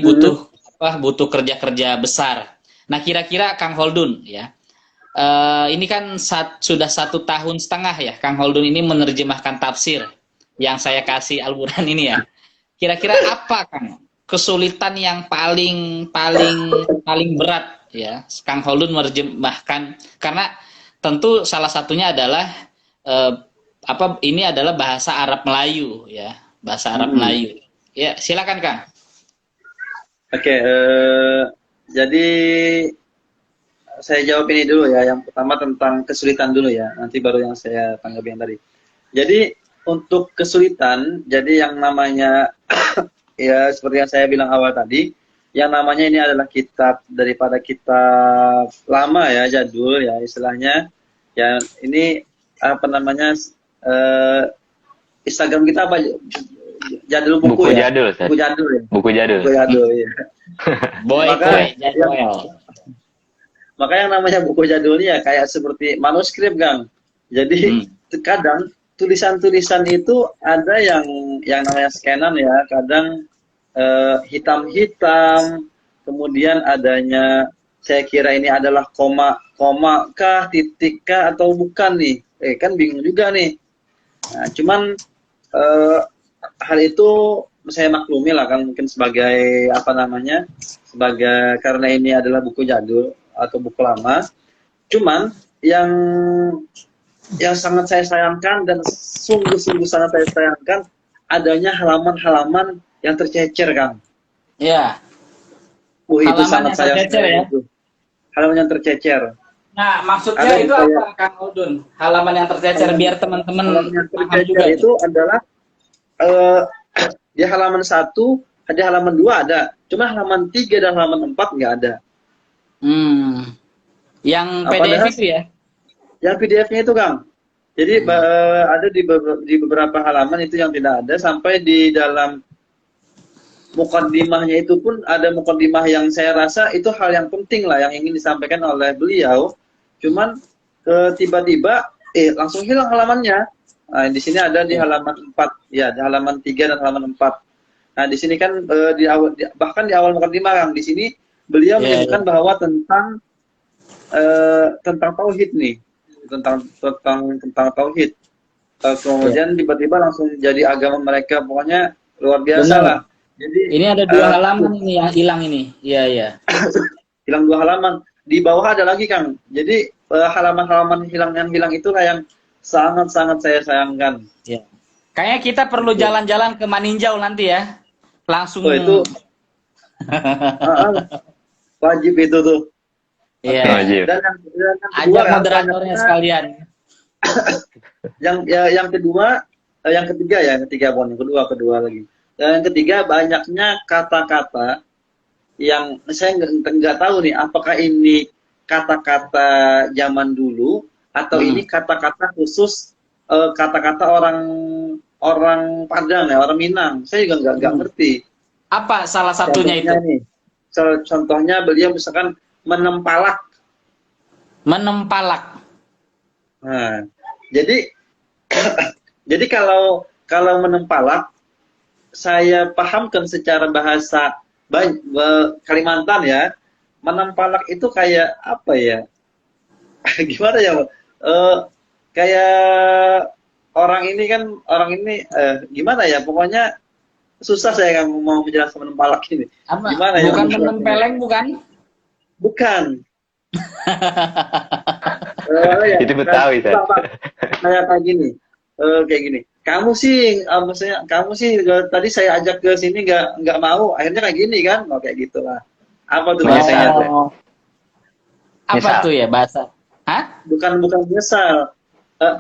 butuh kerja besar. Nah, kira-kira Kang Holdun ya, ini kan sudah 1,5 tahun ya Kang Holdun ini menerjemahkan tafsir yang saya kasih Al-Burhan ini ya. Kira-kira apa Kang kesulitan yang paling berat ya Kang Holdun menerjemahkan? Karena tentu salah satunya adalah ini adalah bahasa Arab Melayu ya, bahasa Arab Melayu. Ya, silakan Kang. Oke, jadi saya jawab ini dulu ya. Yang pertama tentang kesulitan dulu ya. Nanti baru yang saya tanggapi yang tadi. Jadi untuk kesulitan, jadi yang namanya ya seperti yang saya bilang awal tadi, yang namanya ini adalah kitab daripada kitab lama ya, jadul ya istilahnya. Ya ini Instagram kita apa? Jadul buku ya. Buku jadul ya. Buku jadul ya. Maka yang namanya buku jadul ya kayak seperti manuskrip, Gang. Jadi kadang tulisan-tulisan itu ada yang namanya scanan ya, kadang hitam-hitam, kemudian adanya, saya kira ini adalah koma kah, titik kah, atau bukan nih, kan bingung juga nih. Nah, cuman hal itu saya maklumi lah kan, mungkin sebagai apa namanya, sebagai karena ini adalah buku jadul atau buku lama. Cuman yang sangat saya sayangkan dan sungguh-sungguh sangat saya sayangkan adanya halaman-halaman yang tercecer, Kang. Ya. Itu Halaman sangat yang sayang tercecer ya. itu. Halaman yang tercecer. Nah, maksudnya Ada itu kayak- apa, Kang Udun? Halaman yang tercecer biar teman-teman Halaman yang paham tercecer juga. itu adalah eh, di halaman 1, di halaman 2 ada. Cuma halaman 3 dan halaman 4 nggak ada. Yang PDF Padahal- itu ya? Yang PDF-nya itu, Kang. Jadi ada di beberapa halaman itu yang tidak ada, sampai di dalam mukaddimahnya itu pun ada mukaddimah yang saya rasa itu hal yang penting lah yang ingin disampaikan oleh beliau. Cuman tiba-tiba langsung hilang halamannya. Nah, di sini ada di halaman 4, ya, di halaman 3 dan halaman 4. Nah, di sini kan bahkan di awal mukaddimah, Kang, di sini beliau menyebutkan bahwa tentang tauhid nih. Tentang tauhid. Kemudian tiba-tiba langsung jadi agama mereka, pokoknya luar biasa Benar. lah. Jadi Ini ada 2 halaman ini yang hilang ini. Iya, iya. hilang 2 halaman. Di bawah ada lagi, Kang. Jadi halaman-halaman yang hilang itulah yang sangat-sangat saya sayangkan. Ya. Kayaknya kita perlu jalan-jalan ke Maninjau nanti ya. Langsung. Itu wajib itu tuh. Iya. Wajib. Dan yang kedua, Ajak Kang, moderatornya banyaknya- sekalian. yang kedua, yang ketiga ya, yang kedua lagi. Dan yang ketiga, banyaknya kata-kata yang saya nggak tahu nih, apakah ini kata-kata zaman dulu atau ini kata-kata khusus, kata-kata orang Padang ya, orang Minang. Saya juga nggak ngerti. Apa salah satunya itu? Nih, contohnya beliau misalkan menempalak. Menempalak. Nah, jadi jadi kalau menempalak, saya pahamkan secara bahasa Kalimantan ya, menempalak itu kayak apa ya? Gimana ya? Kayak orang ini gimana ya? Pokoknya susah saya mau menjelaskan menempalak ini. Apa? Gimana ya? Bukan menempeleng, bukan? Bukan. Itu Betawi, Tad. Kayak gini. Kamu sih, maksudnya kamu sih tadi saya ajak ke sini nggak mau, akhirnya kayak gini kan, kayak gitulah. Apa tuh bahasanya tuh? Apa Misal. tuh ya bahasa? Hah? Bukan menyesal,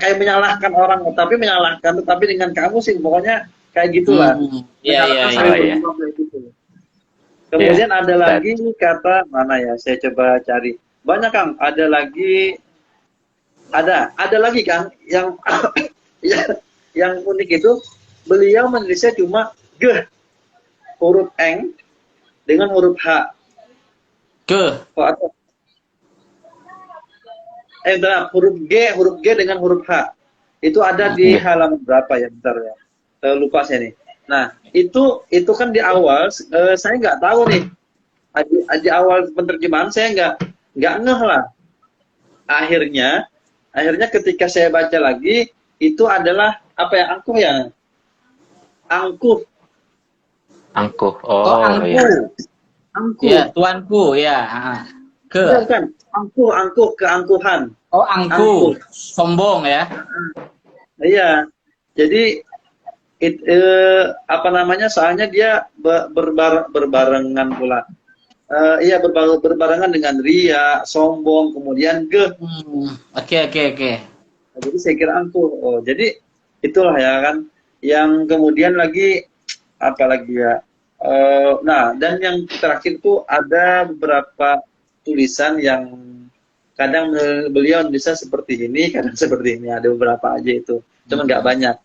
kayak menyalahkan orang, tetapi dengan kamu sih, pokoknya kayak gitulah. Iya, iya, Menyalahkan iya. sampai iya. berubah kayak gitu. Kemudian ada lagi kata mana ya? Saya coba cari. Banyak, Kang. Ada lagi Kang yang yang unik itu beliau menulisnya cuma g, huruf eng dengan huruf h. Huruf g dengan huruf h. Itu ada di halaman berapa ya? Bentar ya. Lupa saya nih. Nah, itu kan di awal saya nggak tahu nih. Di awal penerjemahan saya nggak ngeh lah. Akhirnya ketika saya baca lagi, itu adalah apa ya? Angkuh. Angkuh. Oh, angkuh. Iya. Angkuh. Iya, tuanku, ya. Bukan. Angkuh, keangkuhan. Oh, angkuh. Sombong ya. Iya. Jadi soalnya dia berbarengan pula. Iya, berbarengan dengan ria, sombong, kemudian Oke. Nah, jadi saya kira angkuh. Oh, jadi itulah ya kan. Yang kemudian lagi apa lagi ya? Nah, dan yang terakhir tuh ada beberapa tulisan yang kadang beliau bisa seperti ini, kadang seperti ini. Ada beberapa aja itu, cuma nggak banyak.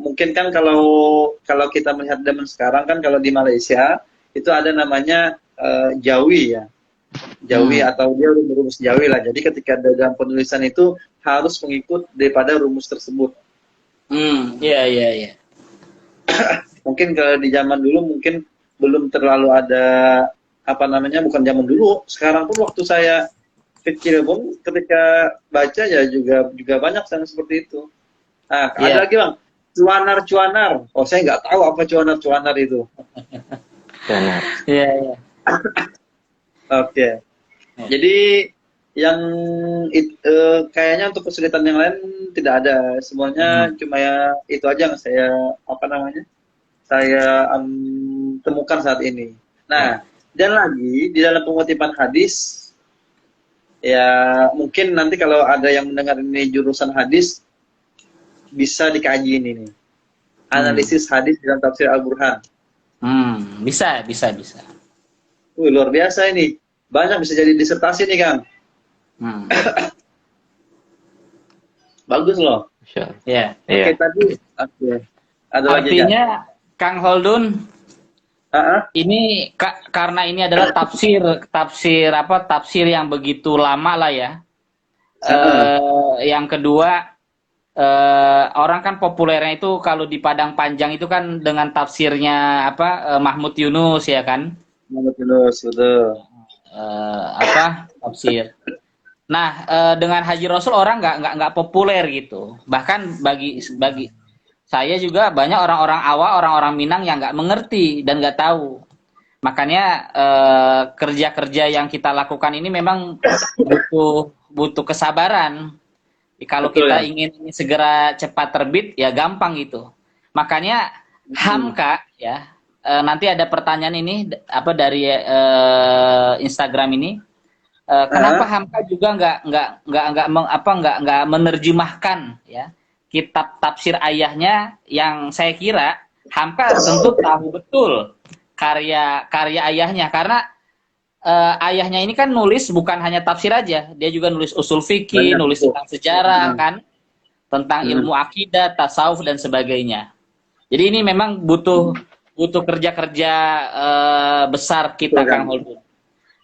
Mungkin kan kalau kita melihat zaman sekarang kan, kalau di Malaysia itu ada namanya Jawi ya. Jawi atau dia rumus Jawi lah. Jadi ketika dalam penulisan itu harus mengikut daripada rumus tersebut. Iya. Mungkin kalau di zaman dulu mungkin belum terlalu ada bukan zaman dulu. Sekarang pun waktu saya kecil pun ketika baca ya juga banyak yang seperti itu. Nah, ada lagi, Bang. Cuanar-cuanar. Oh, saya nggak tahu apa cuanar-cuanar itu. Benar. Iya, iya. Oke. Jadi yang kayaknya untuk kesulitan yang lain tidak ada. Semuanya cuma ya itu aja yang saya apa namanya? Saya temukan saat ini. Nah, dan lagi di dalam pengutipan hadis ya mungkin nanti kalau ada yang mendengar ini jurusan hadis bisa dikaji ini nih. Analisis hadis dalam tafsir Al-Burhan. Bisa. Luar biasa ini. Banyak bisa jadi disertasi nih, Kang. Bagus loh. Ya. Oke, tadi ada lagi Artinya Kang Holdun, ini karena ini adalah tafsir yang begitu lama lah ya. Yang kedua, orang kan populernya itu kalau di Padang Panjang itu kan dengan tafsirnya Mahmud Yunus ya kan? Mahmud Yunus, betul. Tafsir. Nah, dengan Haji Rasul orang nggak populer gitu. Bahkan bagi saya juga banyak orang-orang awam, orang-orang Minang yang nggak mengerti dan nggak tahu. Makanya kerja-kerja yang kita lakukan ini memang butuh kesabaran. Kalau Betul, kita ya. ingin segera cepat terbit, ya gampang gitu. Makanya Hamka ya. Nanti ada pertanyaan ini dari Instagram ini. Kenapa Hamka juga nggak menerjemahkan ya kitab tafsir ayahnya, yang saya kira Hamka tentu tahu betul karya ayahnya, karena ayahnya ini kan nulis bukan hanya tafsir aja, dia juga nulis usul fikih, nulis tentang sejarah kan, tentang ilmu akidah, tasawuf dan sebagainya. Jadi ini memang butuh kerja-kerja besar kita, Kang Holdun.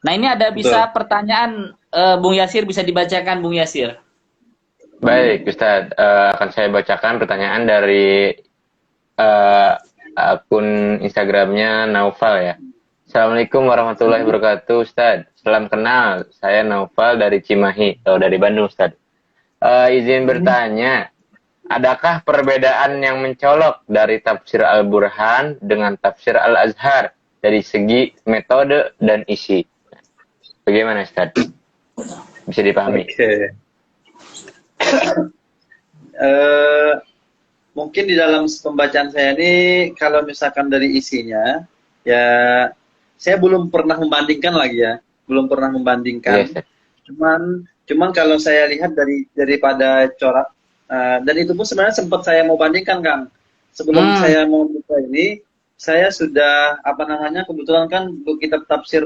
Nah, ini ada pertanyaan Bung Yasir, bisa dibacakan Bung Yasir? Baik, Ustadz. Akan saya bacakan pertanyaan dari akun Instagramnya Naufal ya. Assalamualaikum warahmatullahi wabarakatuh, Ustadz. Salam kenal, saya Naufal dari Cimahi, atau dari Bandung, Ustadz. Izin bertanya, adakah perbedaan yang mencolok dari tafsir Al-Burhan dengan tafsir Al-Azhar dari segi metode dan isi? Bagaimana, Ustaz? Bisa dipahami? Oke. Mungkin di dalam pembacaan saya ini, kalau misalkan dari isinya, ya saya belum pernah membandingkan lagi ya, belum pernah membandingkan. Yes, cuman kalau saya lihat daripada corak, dan itu pun sebenarnya sempat saya mau bandingkan, Kang. Sebelum saya mau buka ini, saya sudah kebetulan kan buku kitab tafsir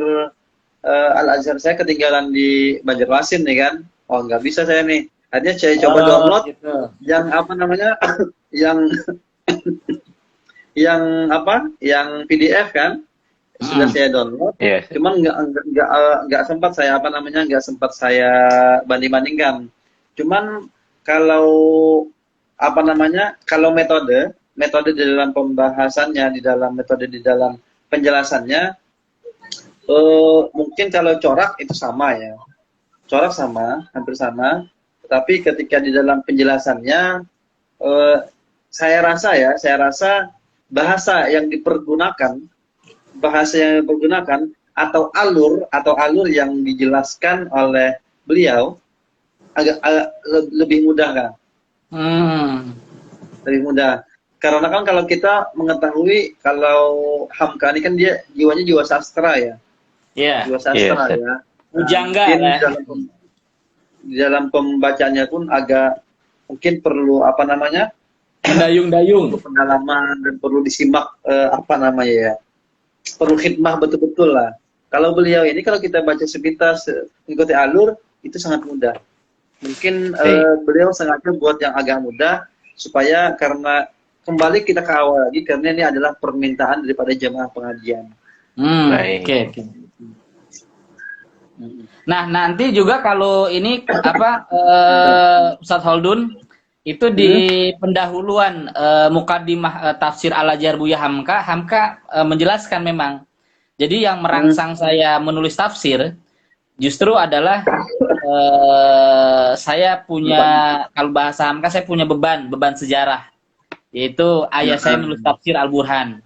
Al-Azhar saya ketinggalan di Banjarmasin nih kan. Oh, nggak bisa saya nih. Akhirnya saya coba download gitu. yang PDF kan. Sudah saya download. Yes. Cuman nggak sempat saya banding-bandingkan. Cuman kalau kalau metode di dalam pembahasannya, di dalam penjelasannya, mungkin kalau corak itu sama ya, corak sama, hampir sama, tapi ketika di dalam penjelasannya, saya rasa bahasa yang dipergunakan atau alur yang dijelaskan oleh beliau agak lebih mudah, kan? Lebih mudah. Karena kan kalau kita mengetahui kalau Hamka ini kan dia jiwanya jiwa sastra ya. Iya. Jiwa sastra ya. Pujangga ya. Di dalam pembacanya pun agak mungkin perlu dayung-dayung, pendalaman dan perlu disimak ya. Perlu khidmah betul-betul lah. Kalau beliau ini kalau kita baca sepintas mengikuti alur itu sangat mudah. Mungkin beliau sengaja buat yang agak mudah supaya karena kembali kita ke awal lagi, karena ini adalah permintaan daripada jemaah pengajian. Oke. Nah, nanti juga kalau ini Ustadz Holdun itu di pendahuluan mukaddimah tafsir Al-Azhar Buya Hamka menjelaskan memang. Jadi yang merangsang saya menulis tafsir justru adalah saya punya, kalau bahasa Hamka, saya punya beban sejarah. yaitu ayah saya menulis tafsir Al-Burhan.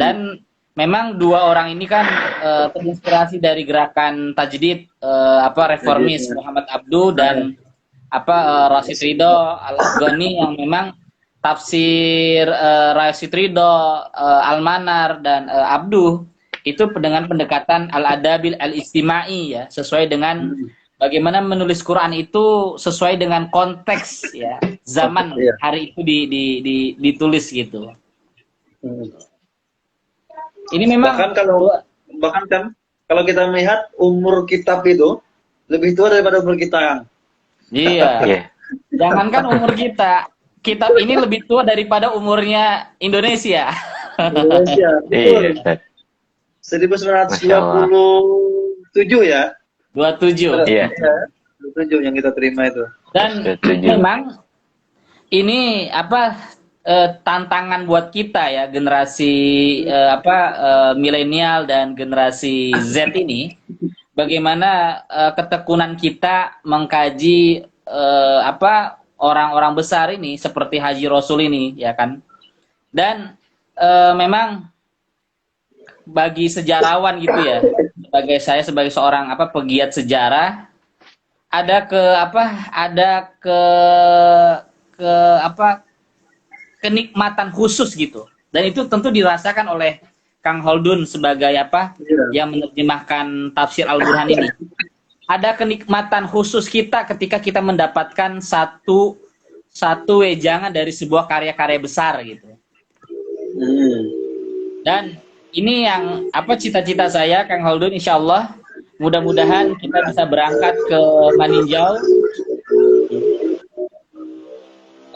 Dan memang dua orang ini kan terinspirasi dari gerakan tajdid reformis Muhammad Abduh dan Rasyid Ridho Al-Afghani, yang memang tafsir Rasyid Ridho, Al-Manar dan Abduh itu dengan pendekatan al-adabil al-istimai, ya, sesuai dengan bagaimana menulis Quran itu sesuai dengan konteks, ya, zaman hari itu ditulis gitu. Ini memang bahkan kalau kita melihat umur kitab itu lebih tua daripada umur kita, Kang. Iya. Jangankan umur kita, kitab ini lebih tua daripada umurnya Indonesia. Indonesia. Betul. 1927 ya. 27. Iya. 27 yang kita terima itu. Dan memang ini tantangan buat kita, ya, generasi milenial dan generasi Z ini, bagaimana ketekunan kita mengkaji orang-orang besar ini seperti Haji Rasul ini, ya kan. Dan memang bagi sejarawan gitu, ya, sebagai saya sebagai seorang pegiat sejarah, ada kenikmatan khusus gitu, dan itu tentu dirasakan oleh Kang Holdun sebagai yang menerjemahkan tafsir Al-Burhan ini. Ada kenikmatan khusus kita ketika kita mendapatkan satu wejangan dari sebuah karya-karya besar gitu. Dan ini yang cita-cita saya, Kang Holdun, insya Allah mudah-mudahan kita bisa berangkat ke Maninjau.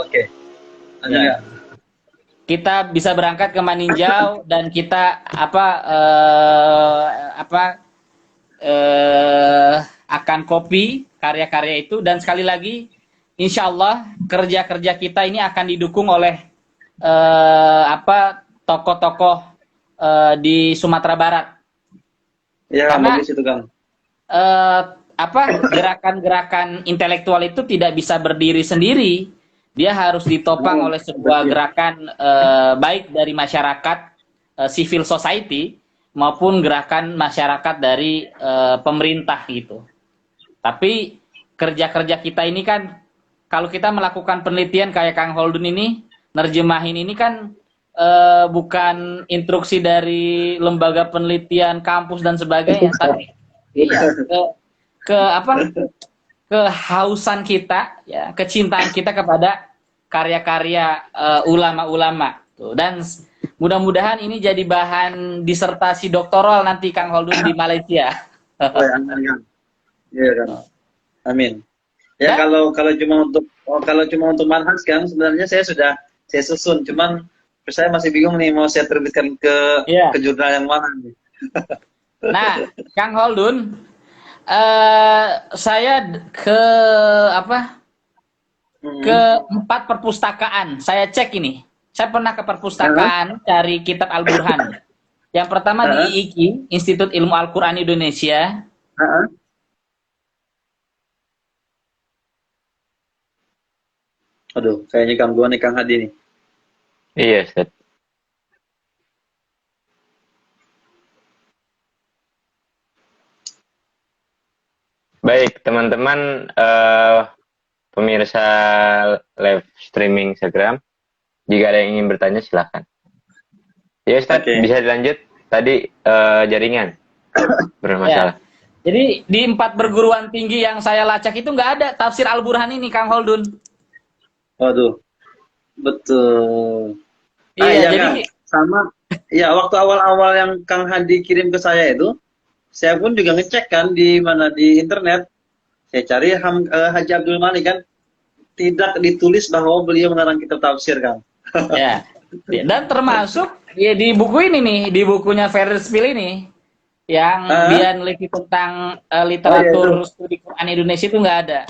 Oke. Kita bisa berangkat ke Maninjau dan kita akan copy karya-karya itu, dan sekali lagi insya Allah kerja-kerja kita ini akan didukung oleh tokoh-tokoh di Sumatera Barat. Ya, karena itu, Kang. Gerakan-gerakan intelektual itu tidak bisa berdiri sendiri. Dia harus ditopang oleh sebuah gerakan baik dari masyarakat civil society maupun gerakan masyarakat dari pemerintah gitu. Tapi kerja-kerja kita ini kan, kalau kita melakukan penelitian kayak Kang Holdun ini, nerjemahin ini kan bukan instruksi dari lembaga penelitian kampus dan sebagainya, tapi kehausan kita, ya, kecintaan kita kepada karya-karya ulama-ulama. Dan mudah-mudahan ini jadi bahan disertasi doktoral nanti Kang Holdun di Malaysia. Iya, kan. Amin. Ya, kalau cuma untuk manhaj kan sebenarnya saya susun, cuman saya masih bingung nih mau saya terbitkan ke jurnal yang mana nih. Nah, Kang Holdun, saya ke 4 perpustakaan. Saya cek ini. Saya pernah ke perpustakaan cari kitab Al-Burhan. Yang pertama di IIQ, Institut Ilmu Al-Quran Indonesia. Aduh, kayaknya gangguan nih Kang Hadi nih. Iya, Ustaz. Baik, teman-teman pemirsa live streaming Instagram, jika ada yang ingin bertanya silahkan. Ya, Ustaz, bisa dilanjut. Tadi jaringan bermasalah. Ya. Jadi di 4 perguruan tinggi yang saya lacak itu nggak ada tafsir Al-Burhan ini, Kang Holdun. Waduh, betul. Iya, jadi Kang, sama. Ya, waktu awal-awal yang Kang Hadi kirim ke saya itu, saya pun juga ngecek kan di internet. Saya cari Haji Abdul Malik kan, tidak ditulis bahwa beliau mengarang kitab tafsir, Kang. Ya. Dan termasuk ya di buku ini nih, di bukunya Ferris Spill ini, yang dia neliti tentang literatur studi Quran Indonesia itu nggak ada.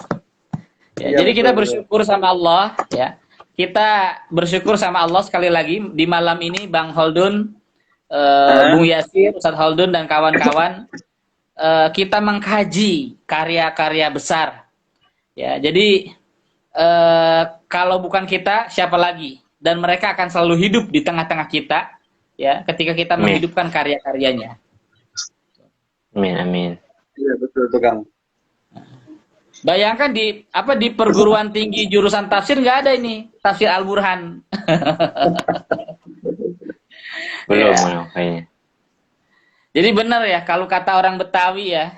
Ya, jadi kita bersyukur sama Allah, ya. Kita bersyukur sama Allah sekali lagi di malam ini, Bang Holdun, Bung Yasir, Ustadz Holdun dan kawan-kawan, kita mengkaji karya-karya besar. Ya, jadi kalau bukan kita, siapa lagi? dan mereka akan selalu hidup di tengah-tengah kita, ya, ketika kita Amin. menghidupkan karya-karyanya. Amin, amin. Iya, betul tuh Kang. Bayangkan di perguruan tinggi jurusan tafsir nggak ada ini tafsir Al-Burhan. Belum, Ya. belum kayaknya. Jadi benar ya kalau kata orang Betawi ya,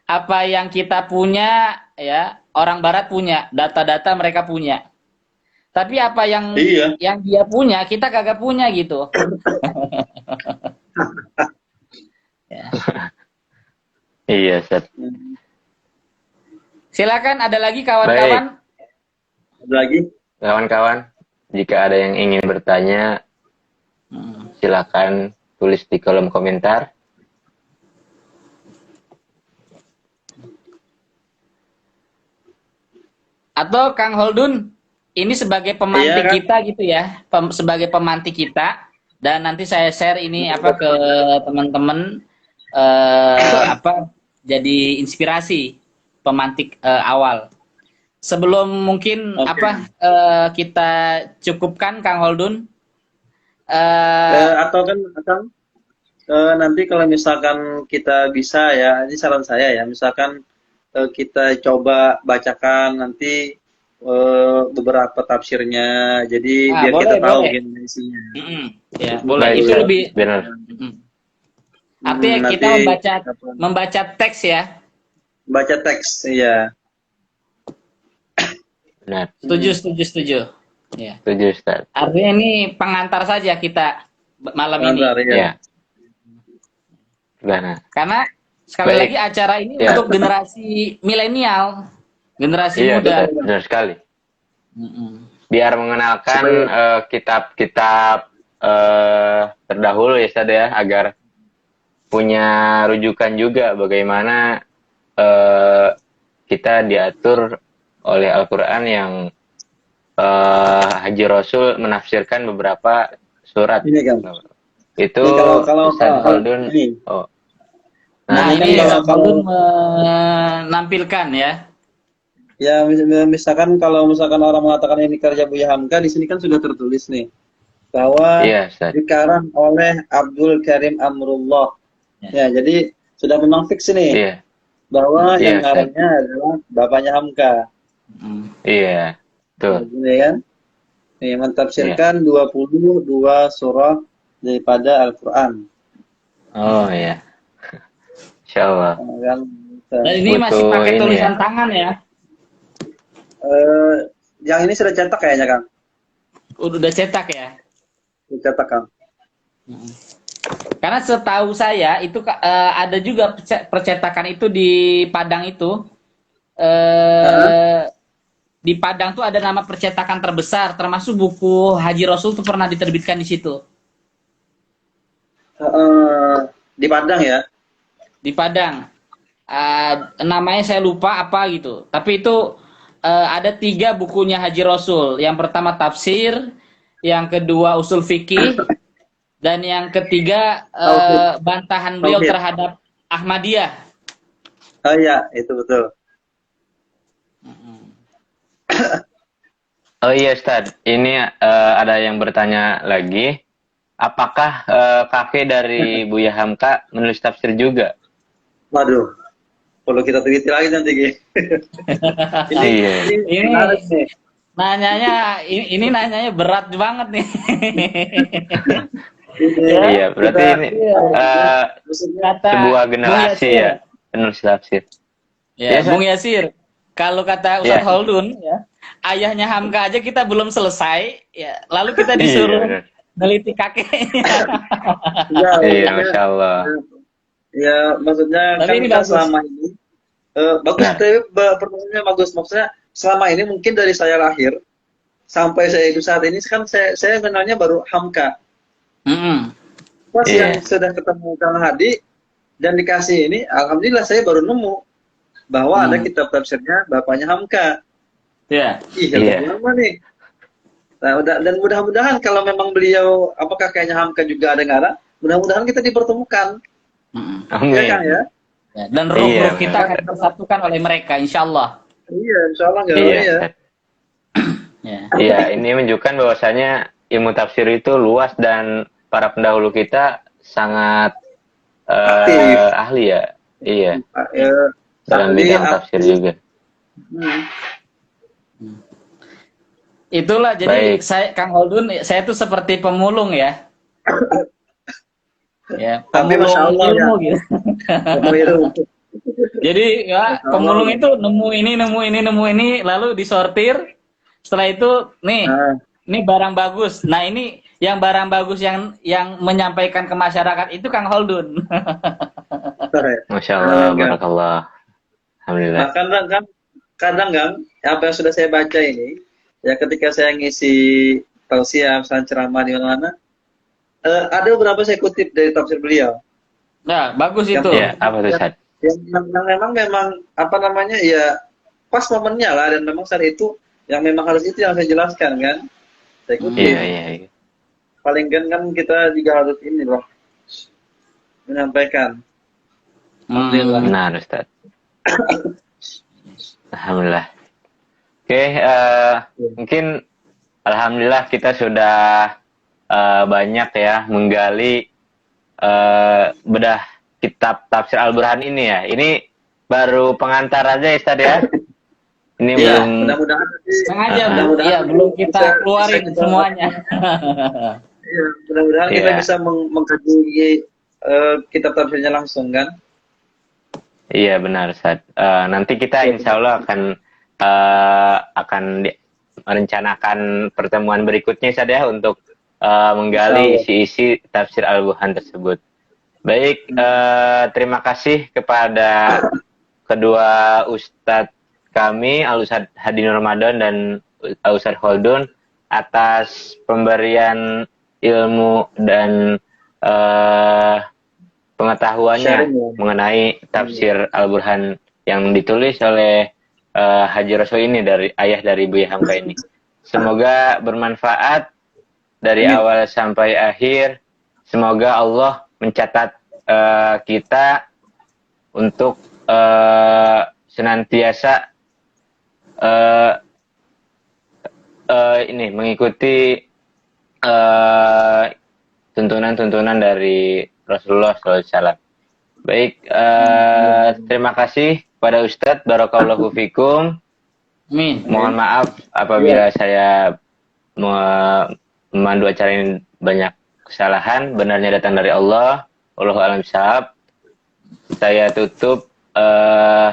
apa yang kita punya ya orang Barat punya, data-data mereka punya. Tapi apa yang Iya. dia punya kita kagak punya gitu. Ya. Iya, Ustaz. Silakan ada lagi kawan-kawan. Ada lagi? Kawan-kawan, jika ada yang ingin bertanya, silakan tulis di kolom komentar. Atau Kang Holdun, ini sebagai pemantik Iya, Kang. kita gitu ya, sebagai pemantik kita, dan nanti saya share ini ke teman-teman jadi inspirasi pemantik awal. Sebelum mungkin Oke. kita cukupkan Kang Holdun. Atau kan Kang, nanti kalau misalkan kita bisa ya, ini saran saya ya, misalkan kita coba bacakan nanti beberapa tafsirnya, jadi biar boleh, kita tahu boleh. gimana isinya. Ya, boleh. Baik, Itu Ustaz. lebih Benar. artinya Nanti kita membaca teks ya. baca teks, iya. Benar. Setuju. Ya. Setuju, Ustaz. Artinya ini pengantar saja kita malam ini. Bentar, ya. Iya. Benar. Karena sekali Baik. lagi acara ini Ya. untuk generasi milenial, generasi Iya, muda. benar sekali. Mm-mm. Biar mengenalkan kitab-kitab terdahulu ya, Ustaz ya, agar punya rujukan juga bagaimana kita diatur oleh Al-Quran yang Haji Rasul menafsirkan beberapa surat. Ini kan. Itu Ini kalau Ustaz Holdun. ini. Oh. Nah, Nah, ini kan Holdun menampilkan ya. Ya, misalkan kalau misalkan orang mengatakan ini karya Buya Hamka, di sini kan sudah tertulis nih bahwa Iya, Ustaz. dikarang oleh Abdul Karim Amrullah. Ya, jadi sudah memang fix ini Iya. bahwa Iya, yang Ustaz. ngarangnya adalah bapaknya Hamka. Iya. Tuh. Ini kan. Nih, mentafsirkan 22 surah daripada Al-Qur'an. Oh iya. Insyaallah. Kan, Dan ini masih Butuh pakai ini tulisan ya. tangan ya. yang ini sudah cetak kayaknya, Kang. Udah cetak ya. Sudah cetak, Kang. Karena setahu saya itu ada juga percetakan itu di Padang itu. Di Padang tuh ada nama percetakan terbesar, termasuk buku Haji Rasul tuh pernah diterbitkan di situ. Di Padang ya. Di Padang. Namanya saya lupa apa gitu. Tapi itu ada 3 bukunya Haji Rasul. Yang pertama tafsir, yang kedua usul fikih, dan yang ketiga bantahan beliau terhadap Ahmadiyah. Oh iya, itu betul. Oh iya, Ustaz. Ini ada yang bertanya lagi. Apakah kakek dari Buya Hamka menulis tafsir juga? Waduh, perlu kita teliti lagi nanti, Gi. Iya. Ini menarik nih. ini nanyanya berat banget nih. Iya, berarti ini Kata sebuah Bung generasi Yasir. ya penulis tafsir. Ya, Ya, Bung Yasir. Kalau kata Ustadz Ya. Holdun, ya, ayahnya Hamka aja kita belum selesai, ya, lalu kita Iya, disuruh benar. neliti kakeknya. Iya, Masya Allah. Ya, maksudnya Tapi kan ini kita bagus. selama ini bagus, Nah. tapi pertanyaannya bagus. Maksudnya selama ini mungkin dari saya lahir sampai saya hidup saat ini kan saya kenalnya baru Hamka. Pas Iya. yang sudah ketemu Kang Hadi dan dikasih ini, alhamdulillah saya baru nemu bahwa ada kitab tafsirnya bapaknya Hamka. Ya. Ih, Iya. lama nih. Nah, dan mudah-mudahan kalau memang beliau kakeknya Hamka juga ada ngarang, mudah-mudahan kita dipertemukan. Amin. Ya kan ya? Ya, dan ruh-ruh Iya, kita akan dipersatukan oleh mereka, insya Allah. Iya, insya Allah nggak Iya, ya. Ustaz. Ya. Iya, ini menunjukkan bahwasanya ilmu tafsir itu luas dan para pendahulu kita sangat Aktif. ahli ya. Iya, dalam Ahli, bidang tafsir aktif. juga. Hmm. Itulah jadi Baik. saya Kang Holdun, saya itu seperti pemulung ya. Ya, Tapi pemulung Masya Allah ya, ilmu gitu. kamu itu. Jadi ya, Masya Allah. pemulung itu nemu ini, lalu disortir. Setelah itu, nih, Nah, ini barang bagus. Nah, ini yang barang bagus yang menyampaikan ke masyarakat itu Kang Holdun. Masya Allah, Kan? barakallah. Alhamdulillah. Nah, kadang kan, apa yang sudah saya baca ini, ya ketika saya ngisi tausiah, misalnya ceramah di mana-mana, ada beberapa saya kutip dari tafsir beliau. Nah, bagus Yang- itu. Iya, apa tuh Ustaz? Yang memang apa namanya ya pas momennya lah, dan memang saat itu yang memang harus itu yang saya jelaskan kan. Saya kutip. Iya. Paling kan kita juga harus ini loh menyampaikan. Alhamdulillah. Benar Ustaz. Alhamdulillah. Oke, mungkin alhamdulillah kita sudah banyak ya menggali bedah kitab Tafsir Al-Burhan ini ya. Ini baru pengantar aja ya Ustaz ya. Ini Iya, belum mudah-mudahan nanti Sengaja mudah-mudahan ya, belum kita bisa- keluarin bisa kita- semuanya. Iya, mudah-mudahan kita Iya. bisa mengkaji kitab tafsirnya langsung kan. Iya benar Ustaz. Nanti kita insya Allah akan merencanakan pertemuan berikutnya Ustaz ya untuk menggali isi-isi tafsir Al-Burhan tersebut. Baik, terima kasih kepada kedua Ustadz kami, Al-Ustadz Hadi Nur Ramadan dan Ustadz Holdun atas pemberian ilmu dan pengetahuannya Sharing, ya. mengenai tafsir Al-Burhan yang ditulis oleh Haji Rasul ini dari ayah dari Buya Hamka ini. Semoga bermanfaat dari awal sampai akhir. Semoga Allah mencatat kita untuk senantiasa ini mengikuti tuntunan-tuntunan dari Rasulullah SAW. Baik, terima kasih pada Ustadz. Barakallahu fikum. Amin. Mohon maaf apabila saya memandu acara ini banyak kesalahan. Benarnya datang dari Allah. Wallahu a'lam bishawab. Saya tutup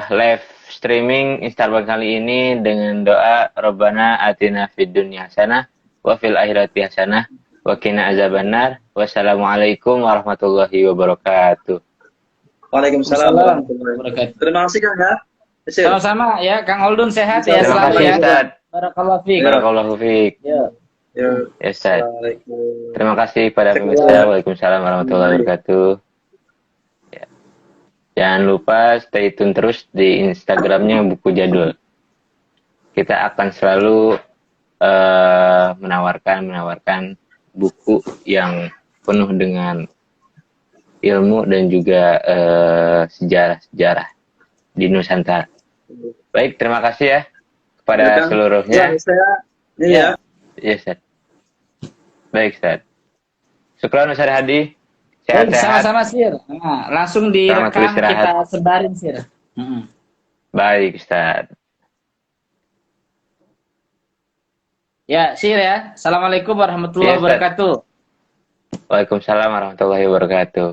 live streaming Instagram kali ini dengan doa Rabbana atina fid dunya hasanah wa fil akhirati hasanah wa qina azabannar. Wassalamualaikum warahmatullahi wabarakatuh. Waalaikumsalam warahmatullahi Wabarakatuh. Terima kasih Kang ya. Sil. Sama-sama ya, Kang Holdun sehat ya Terima selalu kasih ya. Ustaz. Barakallahu fiik. Barakallahu fiik. Ya. Ya. Ya Ustaz. Assalamualaikum. Terima kasih pada pemirsa. Waalaikumsalam warahmatullahi wabarakatuh. Ya. Jangan lupa stay tune terus di Instagramnya Buku Jadul. Kita akan selalu menawarkan buku yang penuh dengan ilmu dan juga sejarah-sejarah di Nusantara. Baik, terima kasih ya kepada Ya, Kang. seluruhnya. Ya, saya ini ya. Ya, Ustaz. Baik, Ustaz. Syukran Ustaz Hadi. Baik, Sehat-sehat. sama-sama Sir. Nah, langsung Selamat direkam beristirahat. kita sebarin Sir. Baik, Ustaz. Ya, Sir ya. Assalamualaikum warahmatullahi Ya, Ustaz. wabarakatuh. Waalaikumsalam warahmatullahi wabarakatuh.